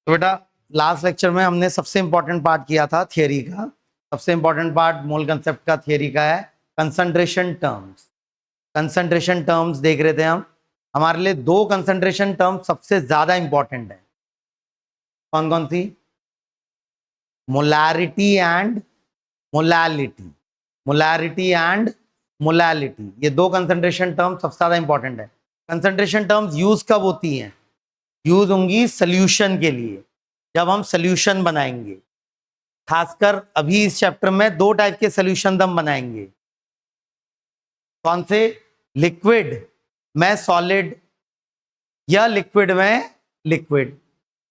तो बेटा last lecture में हमने सबसे इंपॉर्टेंट पार्ट किया था थियरी का। सबसे इंपॉर्टेंट पार्ट मोल कंसेप्ट का थियरी का है कंसंट्रेशन टर्म्स। कंसंट्रेशन टर्म्स देख रहे थे हम। हमारे लिए दो कंसंट्रेशन टर्म्स सबसे ज्यादा इंपॉर्टेंट है। कौन कौन सी? Molarity and molality. Molarity and molality, ये दो कंसंट्रेशन टर्म्स सबसे ज्यादा इंपॉर्टेंट है। कंसंट्रेशन टर्म्स यूज कब होती हैं? यूज होंगी सोल्यूशन के लिए, जब हम सोल्यूशन बनाएंगे। खासकर अभी इस चैप्टर में दो टाइप के सोल्यूशन हम बनाएंगे। कौन से? लिक्विड में सॉलिड या लिक्विड में लिक्विड।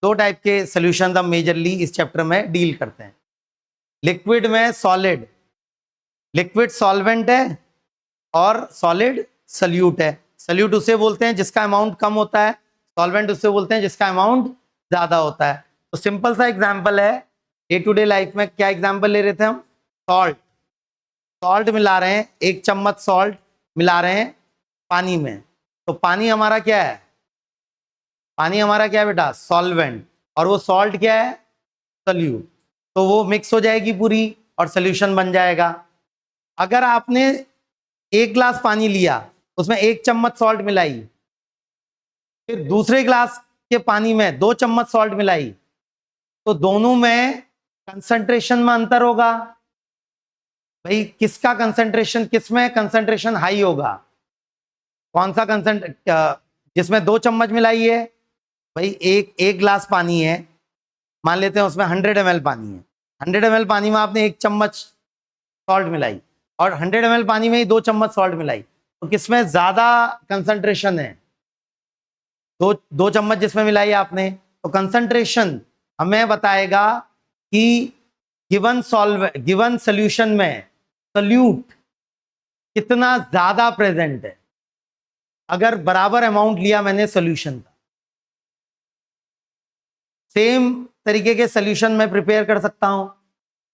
दो टाइप के सोल्यूशन हम मेजरली इस चैप्टर में डील करते हैं। लिक्विड में सॉलिड, लिक्विड सॉल्वेंट है और सॉलिड सल्यूट है। सल्यूट उसे बोलते हैं जिसका अमाउंट कम होता है, सॉल्वेंट उसे बोलते हैं जिसका अमाउंट ज्यादा होता है। तो सिंपल सा एग्जांपल है, डे टू डे लाइफ में क्या एग्जांपल ले रहे थे हम? सॉल्ट। सॉल्ट मिला रहे हैं, 1 चम्मच सॉल्ट मिला रहे हैं पानी में, तो पानी हमारा क्या है? पानी हमारा क्या है बेटा? सॉल्वेंट। और वो सॉल्ट क्या है? सल्यूट। तो वो मिक्स हो जाएगी पूरी और सोल्यूशन बन जाएगा। अगर आपने 1 गिलास पानी लिया, उसमें 1 चम्मच सॉल्ट मिलाई, फिर दूसरे गिलास के पानी में 2 चम्मच सॉल्ट मिलाई, तो दोनों में कंसंट्रेशन में अंतर होगा। भाई किसका कंसंट्रेशन, किसमें कंसंट्रेशन हाई होगा? कौन सा जिसमें 2 चम्मच मिलाई है? भाई एक गिलास पानी है, मान लेते हैं उसमें 100 ml पानी है। 100 ml पानी में आपने 1 चम्मच सॉल्ट मिलाई और 100 ml पानी में ही 2 चम्मच सॉल्ट मिलाई, तो किसमें ज्यादा कंसंट्रेशन है? दो चम्मच जिसमें मिलाई आपने। तो कंसंट्रेशन हमें बताएगा कि गिवन सॉल्यूशन में सल्यूट कितना ज्यादा प्रेजेंट है। अगर बराबर अमाउंट लिया मैंने सॉल्यूशन का, सेम तरीके के सॉल्यूशन में प्रिपेयर कर सकता हूं,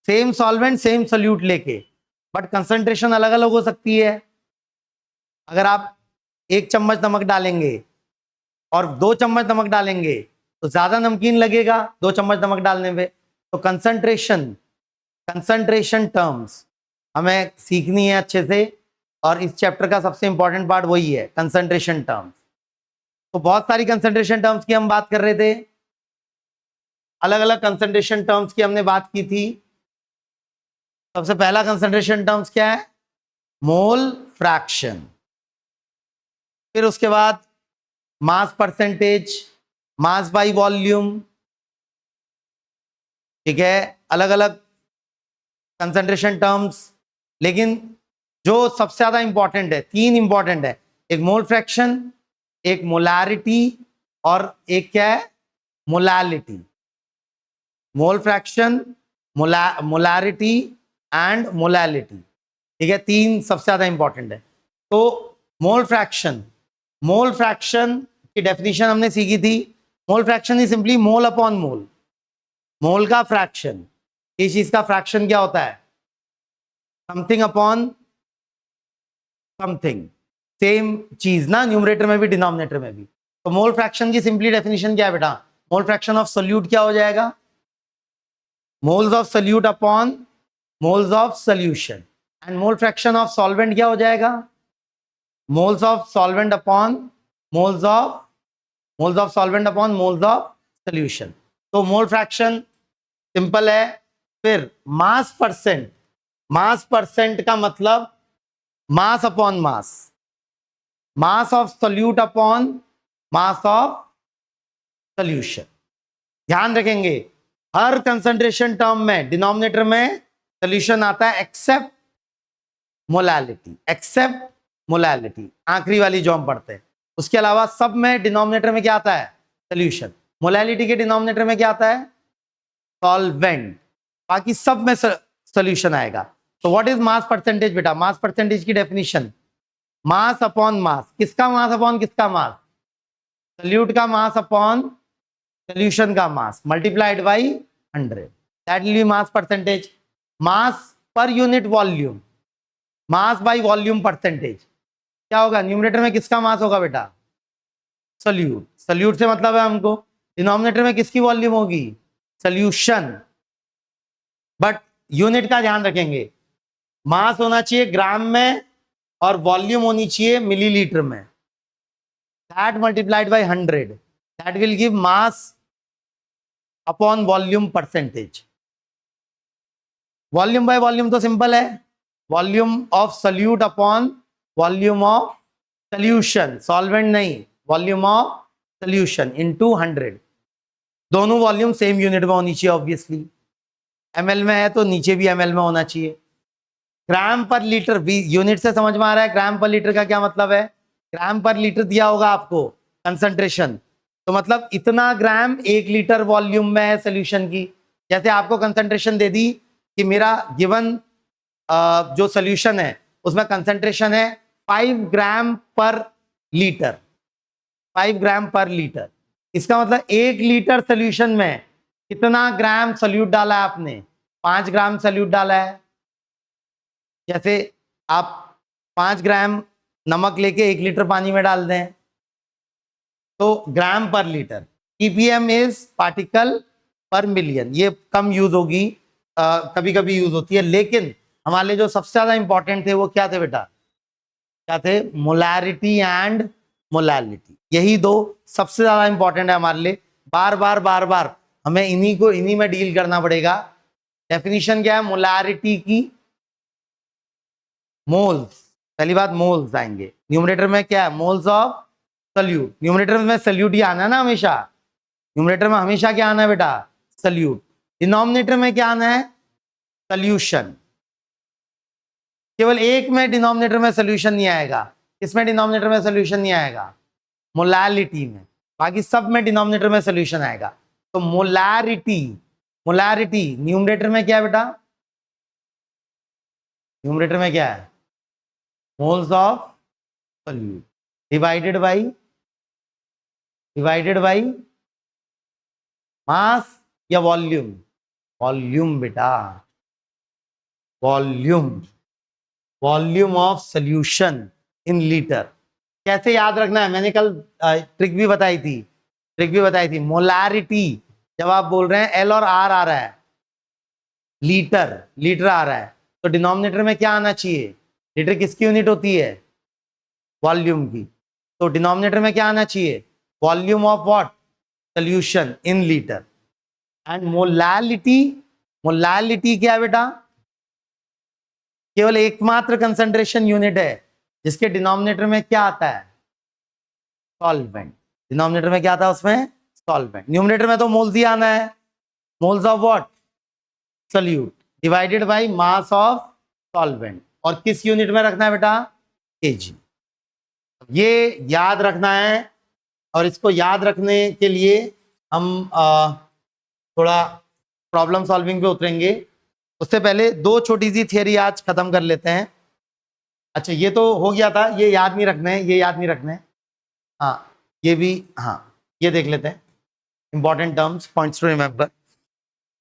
सेम सॉल्वेंट सेम सॉल्यूट लेके, बट कंसंट्रेशन अलग अलग हो सकती है। अगर आप 1 चम्मच नमक डालेंगे और 2 चम्मच नमक डालेंगे तो ज्यादा नमकीन लगेगा 2 चम्मच नमक डालने में। तो कंसंट्रेशन टर्म्स हमें सीखनी है अच्छे से, और इस चैप्टर का सबसे इंपॉर्टेंट पार्ट वही है, कंसंट्रेशन टर्म्स। तो बहुत सारी कंसंट्रेशन टर्म्स की हम बात कर रहे थे, अलग अलग कंसंट्रेशन टर्म्स की हमने बात की थी। सबसे पहला कंसंट्रेशन टर्म्स क्या है? Mole fraction. फिर उसके बाद mass percentage, mass by volume. ठीक है, अलग अलग कंसंट्रेशन टर्म्स, लेकिन जो सबसे ज्यादा इंपॉर्टेंट है, 3 इंपॉर्टेंट है, एक मोल फ्रैक्शन, एक मोलैरिटी और एक क्या है? Molality. Mole fraction, molarity and molality. ठीक है, 3 सबसे ज्यादा इंपॉर्टेंट है। तो मोल फ्रैक्शन की डेफिनेशन हमने सीखी थी। Mole fraction is simply mole upon mole. Mole का फ्रैक्शन, इस चीज का फ्रैक्शन क्या होता है? समथिंग अपॉन समथिंग, सेम चीज ना, न्यूमरेटर में भी डिनोमिनेटर में भी। तो मोल फ्रैक्शन की सिंपली डेफिनेशन क्या है बेटा? मोल फ्रैक्शन ऑफ सोल्यूट क्या हो जाएगा? Moles of solute upon moles of solution. And mole fraction of solvent क्या हो जाएगा? Moles of solvent upon moles of solvent upon moles of solution. तो मोल फ्रैक्शन सिंपल है। फिर मास परसेंट का मतलब mass upon mass of solute upon mass of solution. ध्यान रखेंगे, हर कंसंट्रेशन टर्म में डिनोमिनेटर में सोल्यूशन आता है एक्सेप्ट मोलैलिटी, आखिरी वाली जो हम पढ़ते हैं। उसके अलावा सब में डिनोमिनेटर में क्या आता है? सोल्यूशन। मोलैलिटी के डिनोमिनेटर में क्या आता है? सॉल्वेंट। बाकी सब में सोल्यूशन आएगा। तो व्हाट इज मास परसेंटेज बेटा? मास परसेंटेज की डेफिनेशन, मास अपॉन मास। किसका मास अपॉन किसका मास? सोल्यूट का मास अपॉन सोल्यूशन का mass multiplied by 100, that will be mass percentage. Mass per unit volume, mass by volume percentage क्या होगा? Numerator में किसका मास होगा बेटा? सोल्यूट। सोल्यूट से मतलब है हमको डिनोमिनेटर में किसकी वॉल्यूम होगी? सोल्यूशन। बट यूनिट का ध्यान रखेंगे, मास होना चाहिए ग्राम में और वॉल्यूम होनी चाहिए मिलीलीटर में। That multiplied by 100, that will give mass upon volume percentage. Volume by volume तो सिंपल है, volume of solute upon volume of solution, solvent नहीं, वॉल्यूम ऑफ सोल्यूशन इनटू 100। दोनों वॉल्यूम सेम यूनिट में होनी चाहिए ऑब्वियसली। एमएल में है तो नीचे भी एमएल में होना चाहिए। ग्राम पर लीटर भी यूनिट से समझ में आ रहा है। ग्राम पर लीटर का क्या मतलब है? ग्राम पर लीटर दिया होगा आपको कंसंट्रेशन, तो मतलब इतना ग्राम 1 लीटर वॉल्यूम में है सोल्यूशन की। जैसे आपको कंसंट्रेशन दे दी कि मेरा गिवन जो सोल्यूशन है उसमें कंसंट्रेशन है 5 ग्राम पर लीटर, 5 ग्राम पर लीटर। इसका मतलब 1 लीटर सोल्यूशन में कितना ग्राम सोल्यूट डाला है आपने? 5 ग्राम सोल्यूट डाला है। जैसे आप 5 ग्राम नमक लेके 1 लीटर पानी में डाल दें तो ग्राम पर लीटर। ppm इज पार्टिकल पर मिलियन। ये कम यूज होगी, कभी कभी यूज होती है, लेकिन हमारे लिए जो सबसे ज्यादा इंपॉर्टेंट थे वो क्या थे बेटा? क्या थे? Molarity and molality. यही दो सबसे ज्यादा इंपॉर्टेंट है हमारे लिए। बार बार हमें इन्हीं में डील करना पड़ेगा। डेफिनेशन क्या है मोलैरिटी की? मोल्स। पहली बात मोल्स आएंगे। न्यूमरेटर में क्या है? Moles of salute. न्यूमरेटर में सल्यूट ही आना है ना हमेशा। न्यूमरेटर में हमेशा क्या आना है बेटा? सल्यूट। डिनोमिनेटर में क्या आना है? सल्यूशन। केवल एक में डिनोमिनेटर में सॉल्यूशन नहीं आएगा। इसमें डिनोमिनेटर में सॉल्यूशन नहीं आएगा? मोलैलिटी में। बाकी सब में डिनोमिनेटर में सॉल्यूशन आएगा। तो मोलैरिटी, मोलैरिटी न्यूमरेटर में क्या है बेटा? न्यूमरेटर में क्या है? Moles of solute divided by mass या वॉल्यूम? वॉल्यूम बेटा, volume, volume of solution in litre. कैसे याद रखना है? मैंने कल ट्रिक भी बताई थी। मोलैरिटी जब आप बोल रहे हैं एल और आर आ रहा है, लीटर आ रहा है, तो डिनोमिनेटर में क्या आना चाहिए? लीटर किसकी यूनिट होती है? वॉल्यूम की। तो डिनोमिनेटर में क्या आना चाहिए? Volume of what? Solution in litre. And molality, molality क्या है बेटा? केवल एकमात्र कंसंट्रेशन यूनिट है जिसके डिनोमिनेटर में क्या आता है? सॉल्वेंट। डिनोमिनेटर में क्या आता है उसमें? सॉल्वेंट। न्यूमरेटर में तो मोल्स ही आना है। Moles of what? Solute divided by mass of solvent. और किस यूनिट में रखना है बेटा? केजी। ये याद रखना है। और इसको याद रखने के लिए हम थोड़ा प्रॉब्लम सॉल्विंग पे उतरेंगे। उससे पहले दो छोटी सी थियरी आज खत्म कर लेते हैं। अच्छा ये तो हो गया था, ये याद नहीं रखना है, ये याद नहीं रखना है। हाँ ये भी, हाँ ये देख लेते हैं। Important terms, points to remember.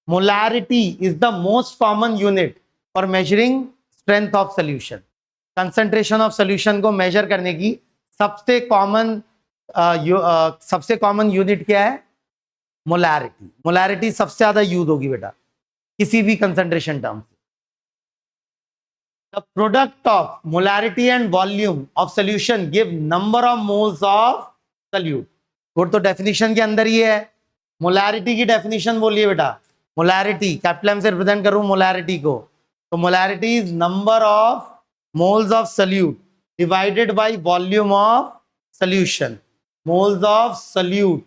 Molarity is the most common unit for measuring strength of solution. Concentration of solution को मेजर करने की सबसे कॉमन यूनिट क्या है? मोलैरिटी। मोलैरिटी सबसे ज्यादा यूज होगी बेटा किसी भी concentration term. The product of molarity and volume of solution give number of moles of solute। वो तो डेफिनेशन के अंदर ही है। मोलैरिटी की डेफिनेशन बोलिए बेटा। मोलैरिटी कैपिटल एम से रिप्रेजेंट करूं मोलैरिटी को, तो molarity is number of moles of solute divided by volume of solution. Moles of solute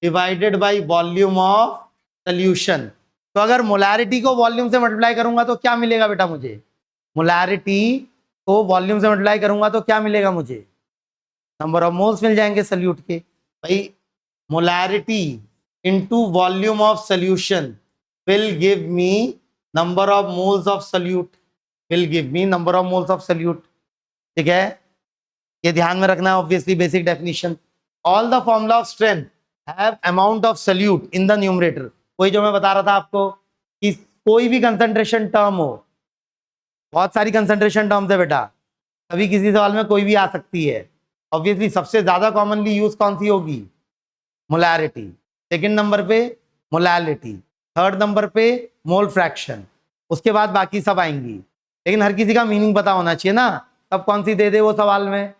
divided by volume of solution. तो अगर मोलैरिटी को वॉल्यूम से मल्टीप्लाई करूंगा तो क्या मिलेगा बेटा मुझे? मोलैरिटी को वॉल्यूम से मल्टीप्लाई करूंगा तो क्या मिलेगा मुझे? नंबर ऑफ मोल्स मिल जाएंगे सल्यूट के। भाई molarity into volume of solution will give me number of moles of salute, will give me number of moles of salute. ठीक है, ये ध्यान में रखना है obviously basic definition. All the formula of strength have amount of solute in the numerator. वही जो मैं बता रहा था आपको कि कोई भी कंसंट्रेशन टर्म हो, बहुत सारी कंसंट्रेशन टर्म्स है बेटा, कभी किसी सवाल में कोई भी आ सकती है। ऑब्वियसली सबसे ज्यादा कॉमनली यूज कौन सी होगी? मोलैरिटी। सेकंड नंबर पे मोलैलिटी, थर्ड नंबर पे मोल फ्रैक्शन, उसके बाद बाकी सब आएंगी। लेकिन हर किसी का मीनिंग पता होना चाहिए ना, तब कौन सी दे दे वो सवाल में।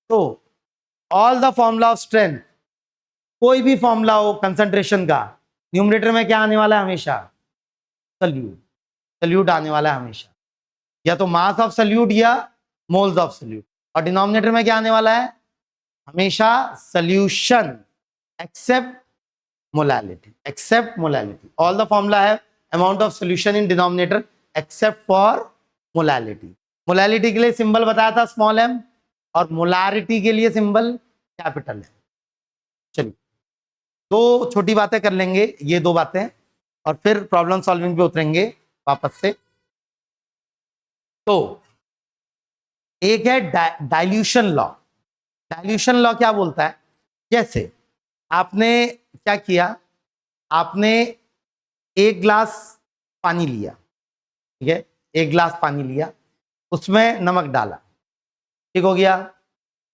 तो all the formula of strength, कोई भी फॉर्मूला हो कंसंट्रेशन का, न्यूमरेटर में क्या आने वाला है हमेशा? सल्यूट, सल्यूट आने वाला है हमेशा, या तो मास ऑफ सल्यूट या मोल्स ऑफ सल्यूट। और डिनोमिनेटर में क्या आने वाला है? हमेशा solution except molality, except molality. All the formula है amount of solution in denominator except for molality. Molality के लिए सिंबल बताया था स्मॉल एम, और मोलारिटी के लिए सिंबल कैपिटल है। चलिए दो छोटी बातें कर लेंगे, ये दो बातें, और फिर प्रॉब्लम सॉल्विंग पे उतरेंगे वापस से। तो एक है डाइल्यूशन लॉ। डाइल्यूशन लॉ क्या बोलता है? जैसे आपने क्या किया, आपने एक ग्लास पानी लिया, ठीक है, एक ग्लास पानी लिया, उसमें नमक डाला, ठीक हो गया।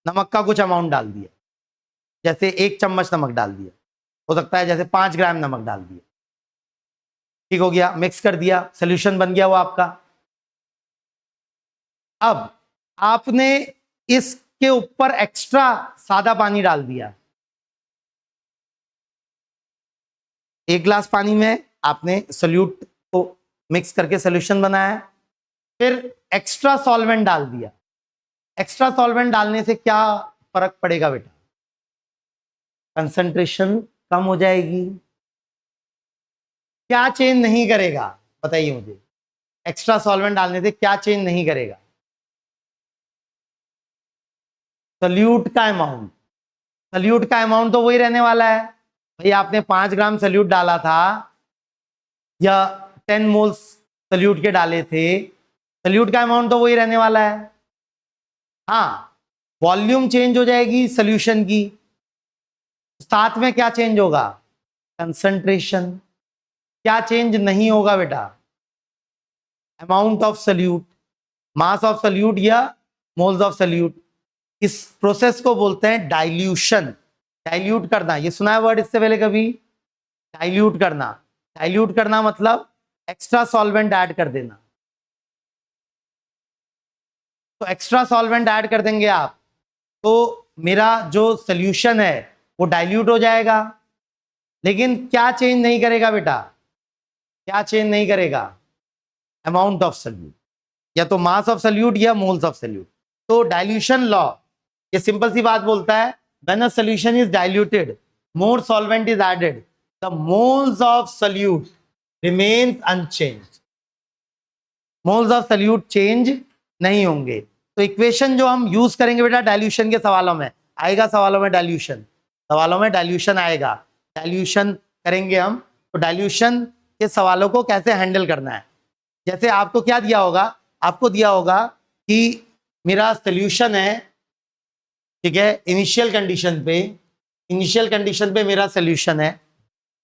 नमक का कुछ अमाउंट डाल दिया, जैसे 1 चम्मच नमक डाल दिया, हो सकता है जैसे 5 ग्राम नमक डाल दिया, ठीक हो गया। मिक्स कर दिया, सोल्यूशन बन गया वो आपका। अब आपने इसके ऊपर एक्स्ट्रा सादा पानी डाल दिया। एक ग्लास पानी में आपने सोल्यूट को मिक्स करके सोल्यूशन बनाया, फिर एक्स्ट्रा सॉल्वेंट डाल दिया। एक्स्ट्रा सॉल्वेंट डालने से क्या फर्क पड़ेगा बेटा? कंसंट्रेशन कम हो जाएगी। क्या चेंज नहीं करेगा बताइए मुझे? एक्स्ट्रा सॉल्वेंट डालने से क्या चेंज नहीं करेगा? सल्यूट का अमाउंट, सल्यूट का अमाउंट तो वही रहने वाला है। भाई आपने 5 ग्राम सल्यूट डाला था या 10 मोल्स सल्यूट के डाले थे, सल्यूट का अमाउंट तो वही रहने वाला है। हाँ, वॉल्यूम चेंज हो जाएगी सॉल्यूशन की, साथ में क्या चेंज होगा? कंसंट्रेशन। क्या चेंज नहीं होगा बेटा? Amount of solute, mass of solute या मोल्स ऑफ सल्यूट। इस प्रोसेस को बोलते हैं डाइल्यूशन, डाइल्यूट करना। ये सुना है वर्ड इससे पहले कभी? डाइल्यूट करना, डाइल्यूट करना मतलब एक्स्ट्रा सॉल्वेंट ऐड कर देना। तो एक्स्ट्रा सॉल्वेंट ऐड कर देंगे आप, तो मेरा जो सॉल्यूशन है वो डाइल्यूट हो जाएगा। लेकिन क्या चेंज नहीं करेगा बेटा? क्या चेंज नहीं करेगा? अमाउंट ऑफ सल्यूट, या तो मास ऑफ सल्यूट या मोल्स ऑफ सल्यूट। तो डाइल्यूशन लॉ ये सिंपल सी बात बोलता है, when a solution is diluted more solvent is added the moles of solute remains unchanged. Moles of solute change नहीं होंगे। तो इक्वेशन जो हम यूज करेंगे बेटा डाइल्यूशन के सवालों में आएगा, सवालों में डाइल्यूशन, सवालों में डाइल्यूशन आएगा, डाइल्यूशन करेंगे हम। तो डाइल्यूशन के सवालों को कैसे हैंडल करना है, जैसे आपको क्या दिया होगा? आपको दिया होगा कि मेरा सॉल्यूशन है, ठीक है, इनिशियल कंडीशन पे, इनिशियल कंडीशन पे मेरा सॉल्यूशन है,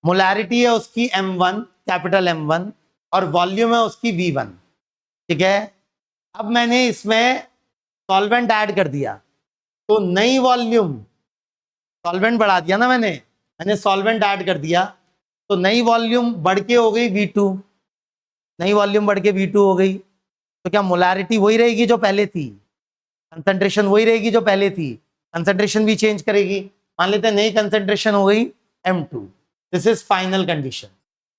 मोलैरिटी है उसकी m1, कैपिटल M1, और वॉल्यूम है उसकी V1, ठीक है। अब मैंने इसमें सॉल्वेंट ऐड कर दिया, तो नई वॉल्यूम, सॉल्वेंट बढ़ा दिया ना मैंने सॉल्वेंट ऐड कर दिया, तो नई वॉल्यूम बढ़ के हो गई V2, नई वॉल्यूम बढ़ के V2 हो गई। तो क्या मोलैरिटी वही रहेगी जो पहले थी? कंसंट्रेशन वही रहेगी जो पहले थी? कंसंट्रेशन भी चेंज करेगी। मान लेते हैं नई कंसंट्रेशन हो गई M2, this is final condition.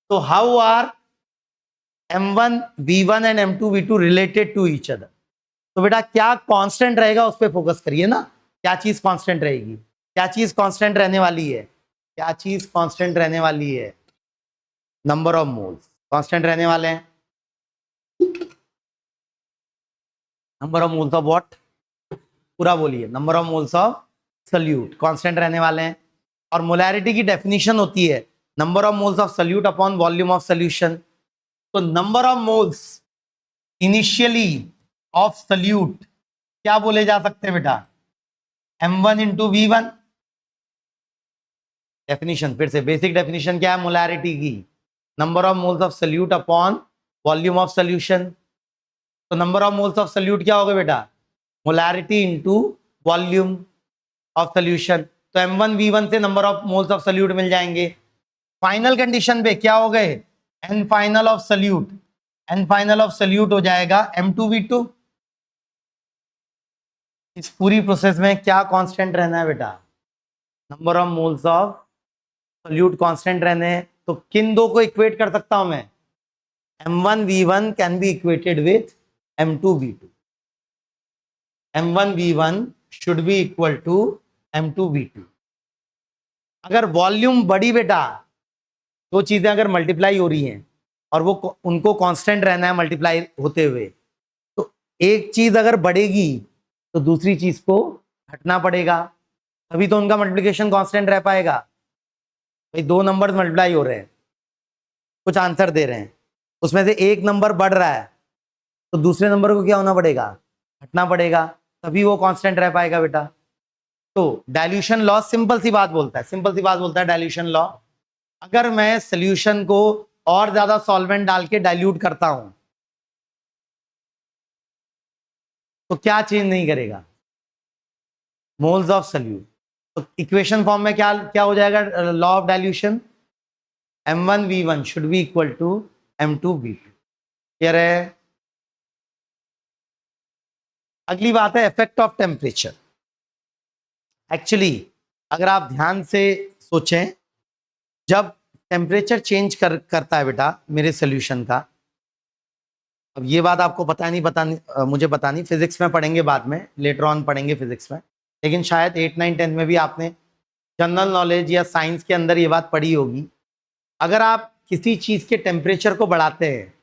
तो how are M1 V1 and M2 V2 related to each other? तो बेटा क्या कांस्टेंट रहेगा उस पर फोकस करिए ना, क्या चीज कांस्टेंट रहेगी, क्या चीज कांस्टेंट रहने वाली है, क्या चीज कांस्टेंट रहने वाली है? नंबर ऑफ मोल्स कांस्टेंट रहने वाले हैं। Number of moles of what? पूरा बोलिए। Number of moles of solute constant रहने वाले हैं। और मोलैरिटी की डेफिनेशन होती है number of moles of solute upon volume of solution. तो number of moles initially of solute क्या बोले जा सकते हैं बेटा? M1 into V1। डेफिनेशन फिर से, बेसिक डेफिनेशन क्या है मोलैरिटी की? Number of moles of solute upon volume of solution. तो number of moles of solute क्या होगा बेटा? Molarity into volume of solution. तो M1V1 से number of moles of solute मिल जाएंगे। फाइनल कंडीशन पे क्या हो गए, n final of solute, n final of solute हो जाएगा M2V2। इस पूरी प्रोसेस में क्या कांस्टेंट रहना है बेटा, number of moles of solute constant रहने हैं। तो किन दो को इक्वेट कर सकता हूं मैं, M1V1 can be equated with M2V2, M1V1 should be equal to M2V2। अगर वॉल्यूम बड़ी बेटा, दो चीजें अगर मल्टीप्लाई हो रही हैं और वो उनको कांस्टेंट रहना है मल्टीप्लाई होते हुए, तो एक चीज अगर बढ़ेगी तो दूसरी चीज को घटना पड़ेगा, तभी तो उनका मल्टीप्लिकेशन कांस्टेंट रह पाएगा। भाई दो नंबर्स मल्टीप्लाई हो रहे हैं, कुछ आंसर दे रहे हैं, उसमें से एक नंबर बढ़ रहा है तो दूसरे नंबर को क्या होना पड़ेगा, घटना पड़ेगा, तभी वो कांस्टेंट रह पाएगा बेटा। तो डाइल्यूशन लॉ सिंपल सी बात बोलता है, सिंपल सी बात बोलता है डाइल्यूशन लॉ, अगर मैं सॉल्यूशन को और ज्यादा सॉल्वेंट डाल के डाइल्यूट करता हूं तो क्या चेंज नहीं करेगा, मोल्स ऑफ सॉल्यूट। तो इक्वेशन फॉर्म में क्या क्या हो जाएगा, law of dilution, M1V1 should be equal to M2V2। Clear है। अगली बात है इफेक्ट ऑफ टेम्परेचर। एक्चुअली अगर आप ध्यान से सोचें, जब टेम्परेचर चेंज करता है बेटा मेरे सॉल्यूशन का, अब ये बात आपको मुझे पता नहीं, फिजिक्स में पढ़ेंगे बाद में, लेटर ऑन पढ़ेंगे फिजिक्स में, लेकिन शायद 8, 9, 10 में भी आपने जनरल नॉलेज या साइंस के अंदर ये बात पढ़ी होगी। अगर आप किसी चीज के टेम्परेचर को बढ़ाते हैं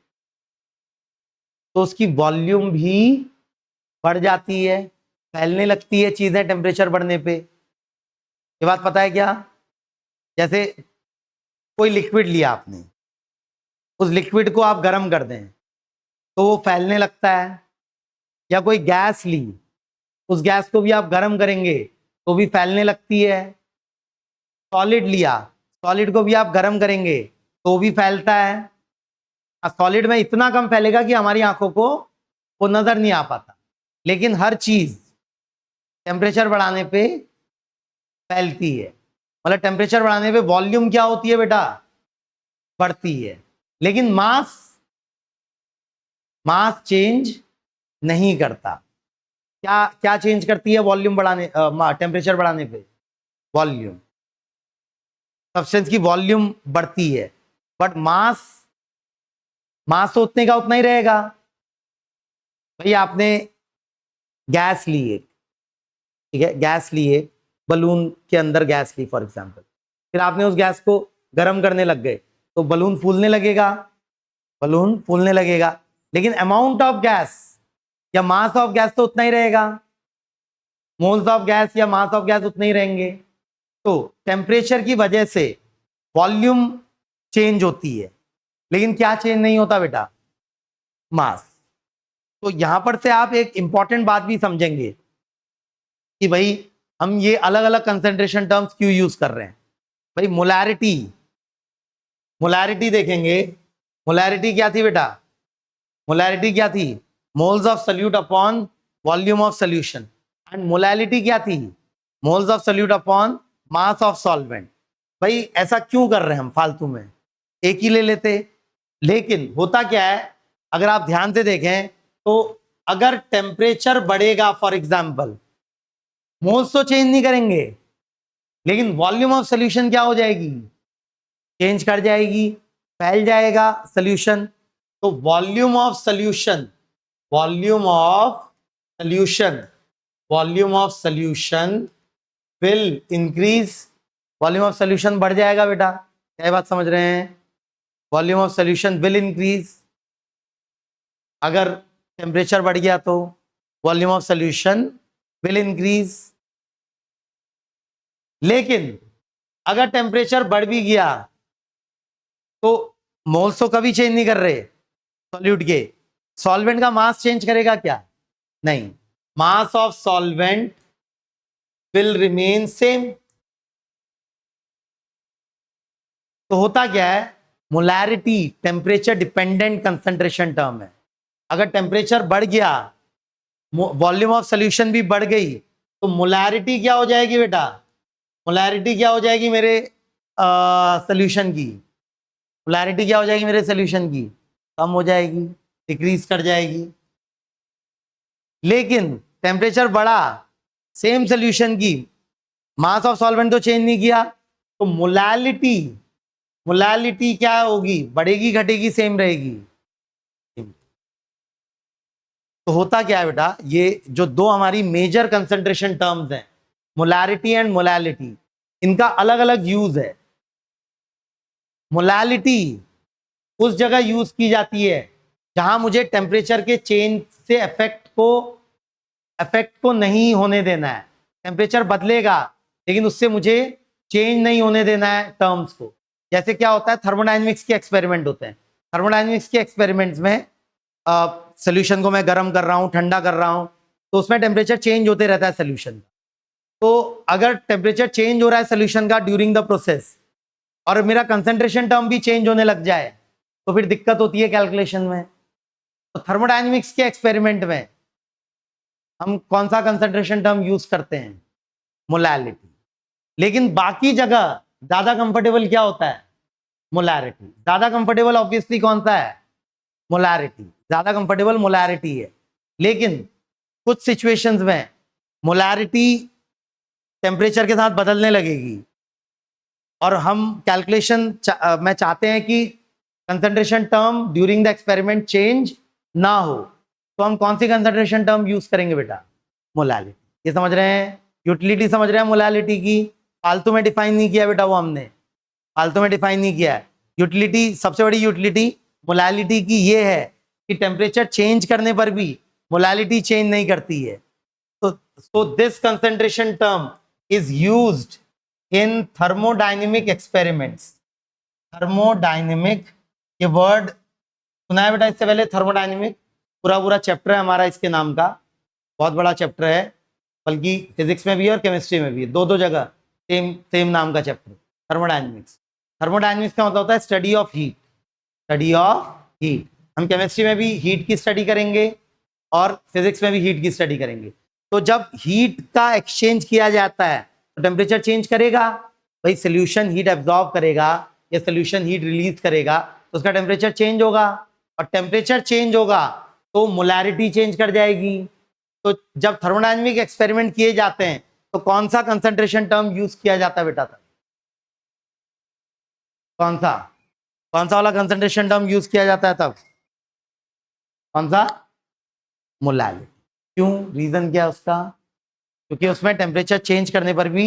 तो उसकी वॉल्यूम भी बढ़ जाती है, फैलने लगती है चीजें टेम्परेचर बढ़ने पे। ये बात पता है क्या, जैसे कोई लिक्विड लिया आपने, उस लिक्विड को आप गर्म कर दें तो वो फैलने लगता है, या कोई गैस ली, उस गैस को भी आप गर्म करेंगे तो भी फैलने लगती है। सॉलिड लिया, सॉलिड को भी आप गर्म करेंगे तो भी फैलता है। सॉलिड में इतना कम फैलेगा कि हमारी आंखों को वो नजर नहीं आ पाता, लेकिन हर चीज टेम्परेचर बढ़ाने पे फैलती है। मतलब टेम्परेचर बढ़ाने पे वॉल्यूम क्या होती है बेटा, बढ़ती है, लेकिन मास चेंज नहीं करता। क्या क्या चेंज करती है वॉल्यूम बढ़ाने, टेम्परेचर बढ़ाने पे, वॉल्यूम, सब्सटेंस की वॉल्यूम बढ़ती है, बट मास तो उतने का उतना ही रहेगा। भाई आपने गैस ली एक, ठीक है, गैस ली एक, बलून के अंदर गैस ली फॉर एग्जांपल, फिर आपने उस गैस को गर्म करने लग गए तो बलून फूलने लगेगा, बलून फूलने लगेगा, लेकिन अमाउंट ऑफ गैस या मास ऑफ गैस तो उतना ही रहेगा, मोल्स ऑफ गैस या मास ऑफ गैस उतने ही रहेंगे। तो टेम्परेचर की वजह से वॉल्यूम चेंज होती है, लेकिन क्या चेंज नहीं होता बेटा, मास। तो यहां पर से आप एक इंपॉर्टेंट बात भी समझेंगे कि भाई हम ये अलग अलग कंसंट्रेशन टर्म्स क्यों यूज कर रहे हैं। भाई मोलैरिटी, मोलैरिटी देखेंगे, मोलैरिटी क्या थी बेटा, मोलैरिटी क्या थी, moles of solute upon volume of solution, and molality क्या थी, moles of solute upon mass of solvent. भाई ऐसा क्यों कर रहे हैं हम फालतू में, एक ही ले लेते। लेकिन होता क्या है, अगर आप ध्यान से देखें तो अगर टेम्परेचर बढ़ेगा, फॉर एग्जांपल मोल्स तो चेंज नहीं करेंगे, लेकिन वॉल्यूम ऑफ सॉल्यूशन क्या हो जाएगी, चेंज कर जाएगी, फैल जाएगा सॉल्यूशन। तो volume of solution, volume of solution, volume of solution will increase, volume of solution बढ़ जाएगा बेटा, क्या बात समझ रहे हैं, volume of solution will increase. अगर टेम्परेचर बढ़ गया तो volume of solution will increase. लेकिन अगर टेम्परेचर बढ़ भी गया तो मोल्स तो कभी चेंज नहीं कर रहे सॉल्यूट के, सॉल्वेंट का मास चेंज करेगा क्या, नहीं, mass of solvent will remain same. तो होता क्या है, molarity temperature dependent concentration term है। अगर टेम्परेचर बढ़ गया, वॉल्यूम ऑफ सॉल्यूशन भी बढ़ गई, तो मोलैरिटी क्या हो जाएगी बेटा, मोलैरिटी क्या हो जाएगी मेरे सोल्यूशन की, मोलैरिटी क्या हो जाएगी मेरे सोल्यूशन की, कम हो जाएगी, डिक्रीज कर जाएगी। लेकिन टेम्परेचर बढ़ा, सेम सोल्यूशन की, मास ऑफ सॉल्वेंट तो चेंज नहीं किया, तो मोलैलिटी, मोलैलिटी क्या होगी, बढ़ेगी घटेगी सेम रहेगी। तो होता क्या है बेटा, ये जो दो हमारी मेजर कंसंट्रेशन टर्म्स हैं, मोलैरिटी एंड मोलैलिटी, इनका अलग अलग यूज है। मोलैलिटी उस जगह यूज की जाती है जहां मुझे टेम्परेचर के चेंज से इफेक्ट को नहीं होने देना है। टेम्परेचर बदलेगा लेकिन उससे मुझे चेंज नहीं होने देना है टर्म्स को। जैसे क्या होता है, थर्मोडायनेमिक्स के एक्सपेरिमेंट होते हैं। थर्मोडायनेमिक्स के एक्सपेरिमेंट्स में सोल्यूशन को मैं गर्म कर रहा हूँ, ठंडा कर रहा हूँ, तो उसमें टेम्परेचर चेंज होते रहता है सोल्यूशन का। तो अगर टेम्परेचर चेंज हो रहा है सोल्यूशन का ड्यूरिंग द प्रोसेस और मेरा कंसंट्रेशन टर्म भी चेंज होने लग जाए तो फिर दिक्कत होती है कैलकुलेशन में। तो थर्मोडायनेमिक्स के एक्सपेरिमेंट में हम कौन सा कंसंट्रेशन टर्म यूज करते हैं, मोलैलिटी। लेकिन बाकी जगह ज्यादा कंफर्टेबल क्या होता है, मोलैरिटी। ज्यादा कंफर्टेबल ऑब्वियसली कौन सा है, मोलैरिटी। ज्यादा कंफर्टेबल मोलैरिटी है। लेकिन कुछ सिचुएशंस में मोलैरिटी टेम्परेचर के साथ बदलने लगेगी और हम कैलकुलेशन में चाहते हैं कि concentration term during the experiment change ना हो, तो हम कौन सी कंसंट्रेशन टर्म यूज करेंगे बेटा, मोलैलिटी। ये समझ रहे हैं, यूटिलिटी समझ रहे हैं मोलैलिटी की। फालतू में डिफाइन नहीं किया बेटा, वो हमने फालतू में डिफाइन नहीं किया है। यूटिलिटी, सबसे बड़ी यूटिलिटी मोलैलिटी की ये है कि टेम्परेचर चेंज करने पर भी मोलैलिटी चेंज नहीं करती है। तो this concentration term is used in thermodynamic experiments. Thermodynamic, ये वर्ड सुना है बेटा इससे पहले? थर्मोडायनेमिक पूरा पूरा चैप्टर है हमारा इसके नाम का, बहुत बड़ा चैप्टर है, बल्कि फिजिक्स में भी है और केमिस्ट्री में भी है, दो दो जगह सेम सेम नाम का चैप्टर, थर्मोडायनेमिक्स। थर्मोडायनेमिक्स का मतलब होता है study of heat, study of heat. हम केमिस्ट्री में भी हीट की स्टडी करेंगे और फिजिक्स में भी हीट की स्टडी करेंगे। तो जब हीट का एक्सचेंज किया जाता है तो टेम्परेचर चेंज करेगा, भाई सोल्यूशन हीट एब्जॉर्ब करेगा या सोल्यूशन हीट रिलीज करेगा तो उसका टेम्परेचर चेंज होगा, और टेम्परेचर चेंज होगा तो मोलैरिटी चेंज कर जाएगी। तो जब थर्मोडायनेमिक एक्सपेरिमेंट किए जाते हैं तो कौन सा कंसंट्रेशन टर्म यूज किया जाता है बेटा? कौन सा, कौन सा वाला कंसंट्रेशन टर्म यूज किया जाता है तब? कौन सा, मोलैलिटी। क्यों, रीजन क्या है उसका? क्योंकि उसमें टेम्परेचर चेंज करने पर भी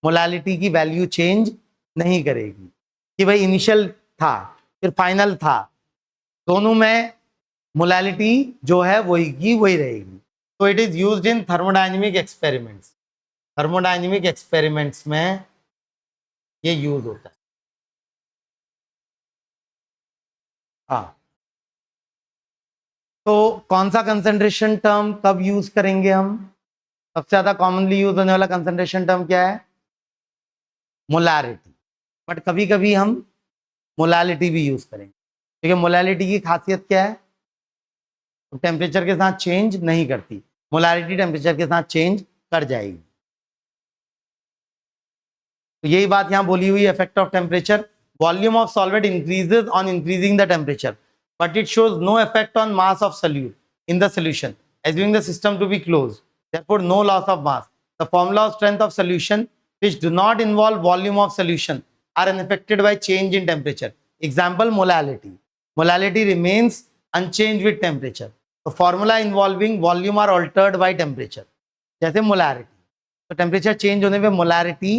मोलैलिटी की वैल्यू चेंज नहीं करेगी, कि भाई इनिशियल था फिर फाइनल था, दोनों में मोलैलिटी जो है वही की वही रहेगी। तो it is used in thermodynamic experiments. Thermodynamic experiments में ये यूज होता है। हाँ, तो कौन सा कंसंट्रेशन टर्म कब यूज करेंगे हम? सबसे ज्यादा कॉमनली यूज होने वाला कंसंट्रेशन टर्म क्या है, मोलैरिटी। बट कभी कभी हम मोलैलिटी भी यूज करेंगे, क्योंकि मोलैलिटी की खासियत क्या है, तो टेम्परेचर के साथ चेंज नहीं करती, मोलैरिटी टेम्परेचर के साथ चेंज कर जाएगी। तो यही बात यहां बोली हुई, effect of temperature, volume of solvent increases on increasing the temperature but it shows no effect on mass of solute in the solution, assuming the system to be closed, therefore no loss of mass. The formula of strength of solution which do not involve volume of solution are unaffected by change in temperature. Example, molality. Molality remains unchanged with temperature. The formula involving volume are altered by temperature. जैसे molarity, तो temperature change होने पे molarity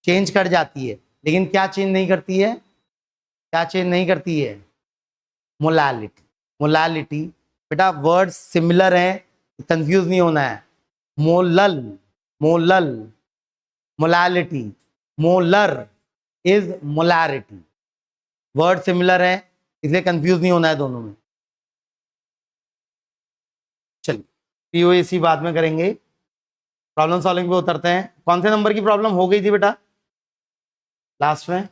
change कर जाती है, लेकिन क्या change नहीं करती है, क्या चेंज नहीं करती है, मोलैलिटी। मोलैलिटी बेटा वर्ड सिमिलर है, कंफ्यूज नहीं होना है। Molal, molal, molality, molar is molarity, word similar है इसलिए कंफ्यूज नहीं होना है दोनों में। चलिए पीओएसी बाद में करेंगे, प्रॉब्लम सॉल्विंग पे उतरते हैं। कौन से नंबर की प्रॉब्लम हो गई थी बेटा लास्ट में?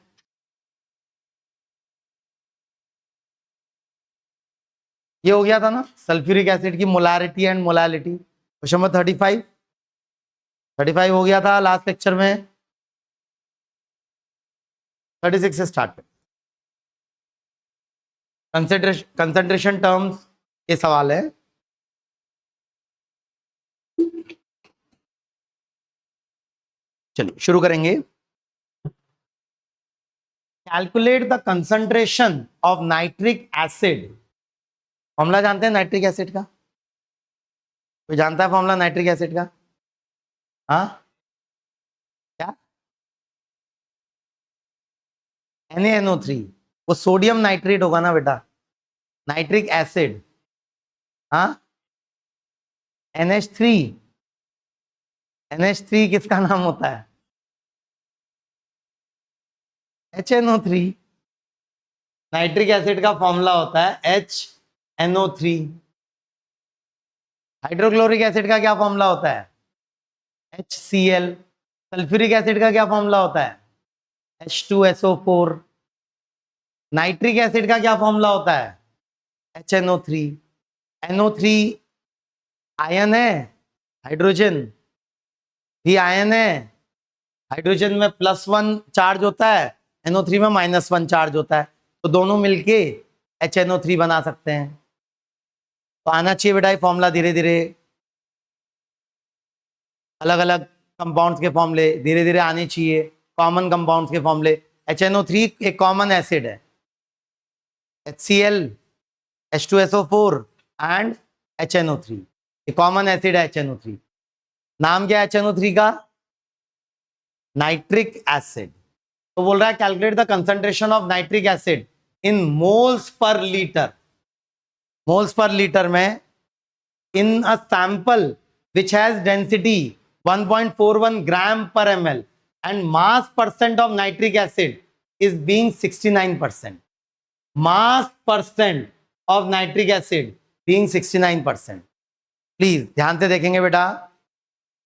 ये हो गया था ना, सल्फ्यूरिक एसिड की molarity and molality, question number 35 हो गया था लास्ट लेक्चर में। 36 से स्टार्ट कर। कंसंट्रेशन टर्म्स के सवाल है। चलिए शुरू करेंगे। Calculate the concentration of nitric acid. Formula जानते हैं नाइट्रिक एसिड का? कोई जानता है फॉर्मूला नाइट्रिक एसिड का? हाँ, क्या? NaNO3। वो सोडियम नाइट्रेट होगा ना बेटा, नाइट्रिक एसिड। हाँ, NH3। NH3 किसका नाम होता है? HNO3। नाइट्रिक एसिड का फॉर्मूला होता है HNO3। हाइड्रोक्लोरिक एसिड का क्या फॉर्मूला होता है? HCl। सल्फ्यूरिक एसिड का क्या फॉर्मूला होता है? H2SO4। नाइट्रिक एसिड का क्या फॉर्मूला होता है? HNO3। NO3 आयन है, हाइड्रोजन भी आयन है। हाइड्रोजन में +1 चार्ज होता है, NO3 में -1 चार्ज होता है, तो दोनों मिलके HNO3 बना सकते हैं। तो आना चाहिए बेटा ये फॉर्मूला धीरे धीरे, अलग अलग कंपाउंड्स के फॉर्मूले धीरे धीरे आने चाहिए, कॉमन कंपाउंड्स के फॉर्मूले। HNO3 एक कॉमन एसिड है, HCl, H2SO4 एंड HNO3, एक कॉमन एसिड है HNO3। नाम क्या है HNO3 का? Nitric acid. तो बोल रहा है calculate the concentration of nitric acid in moles per litre. Moles per litre में in a sample which has density 1.41 gram per ml and mass percent of nitric acid is being 69%. Mass percent of nitric acid being 69%. Please ध्यान से देखेंगे बेटा,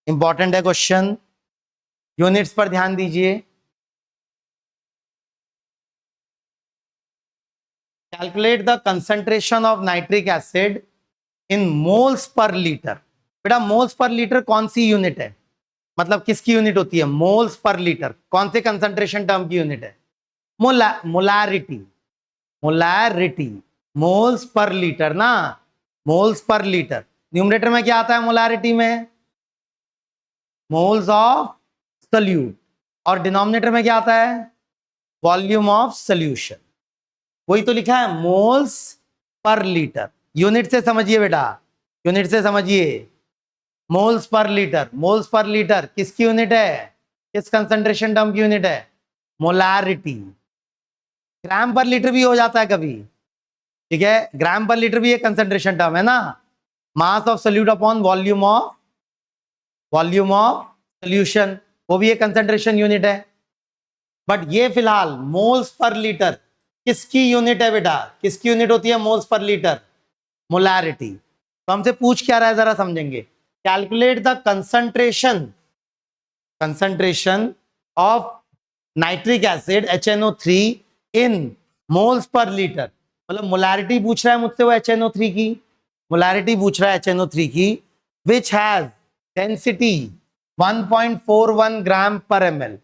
important है question, units पर ध्यान दीजिए। Calculate the concentration of nitric acid in moles per litre. बेटा moles per litre कौन सी यूनिट है, मतलब किसकी यूनिट होती है? मोल्स पर लीटर कौन से कंसंट्रेशन टर्म की यूनिट है? Molarity. Molarity, moles per litre ना, मोल्स पर लीटर। न्यूमरेटर में क्या आता है मोलारिटी में? Moles of solute. और डिनोमिनेटर में क्या आता है? Volume of solution. वही तो लिखा है मोल्स पर लीटर। यूनिट से समझिए बेटा, यूनिट से समझिए। Moles per litre, moles per litre किसकी यूनिट है? किस कंसंट्रेशन टर्म की यूनिट है? मोलारिटी। ग्राम पर लीटर भी हो जाता है कभी, ठीक है, ग्राम पर लीटर भी एक कंसंट्रेशन टर्म है ना। Mass of solute upon volume of solution, वो भी एक कंसंट्रेशन यूनिट है। बट ये फिलहाल मोल्स पर लीटर किसकी यूनिट है बेटा? किसकी यूनिट होती है मोल्स पर लीटर? मोलारिटी। तो हमसे पूछ क्या रहा है जरा समझेंगे। Calculate the concentration of nitric acid HNO3 in moles per litre. मतलब मोलारिटी पूछ रहा है मुझसे वो HNO3 की, मोलारिटी पूछ रहा है HNO3 की, विच हैज डेंसिटी 1.41 ग्राम पर ml।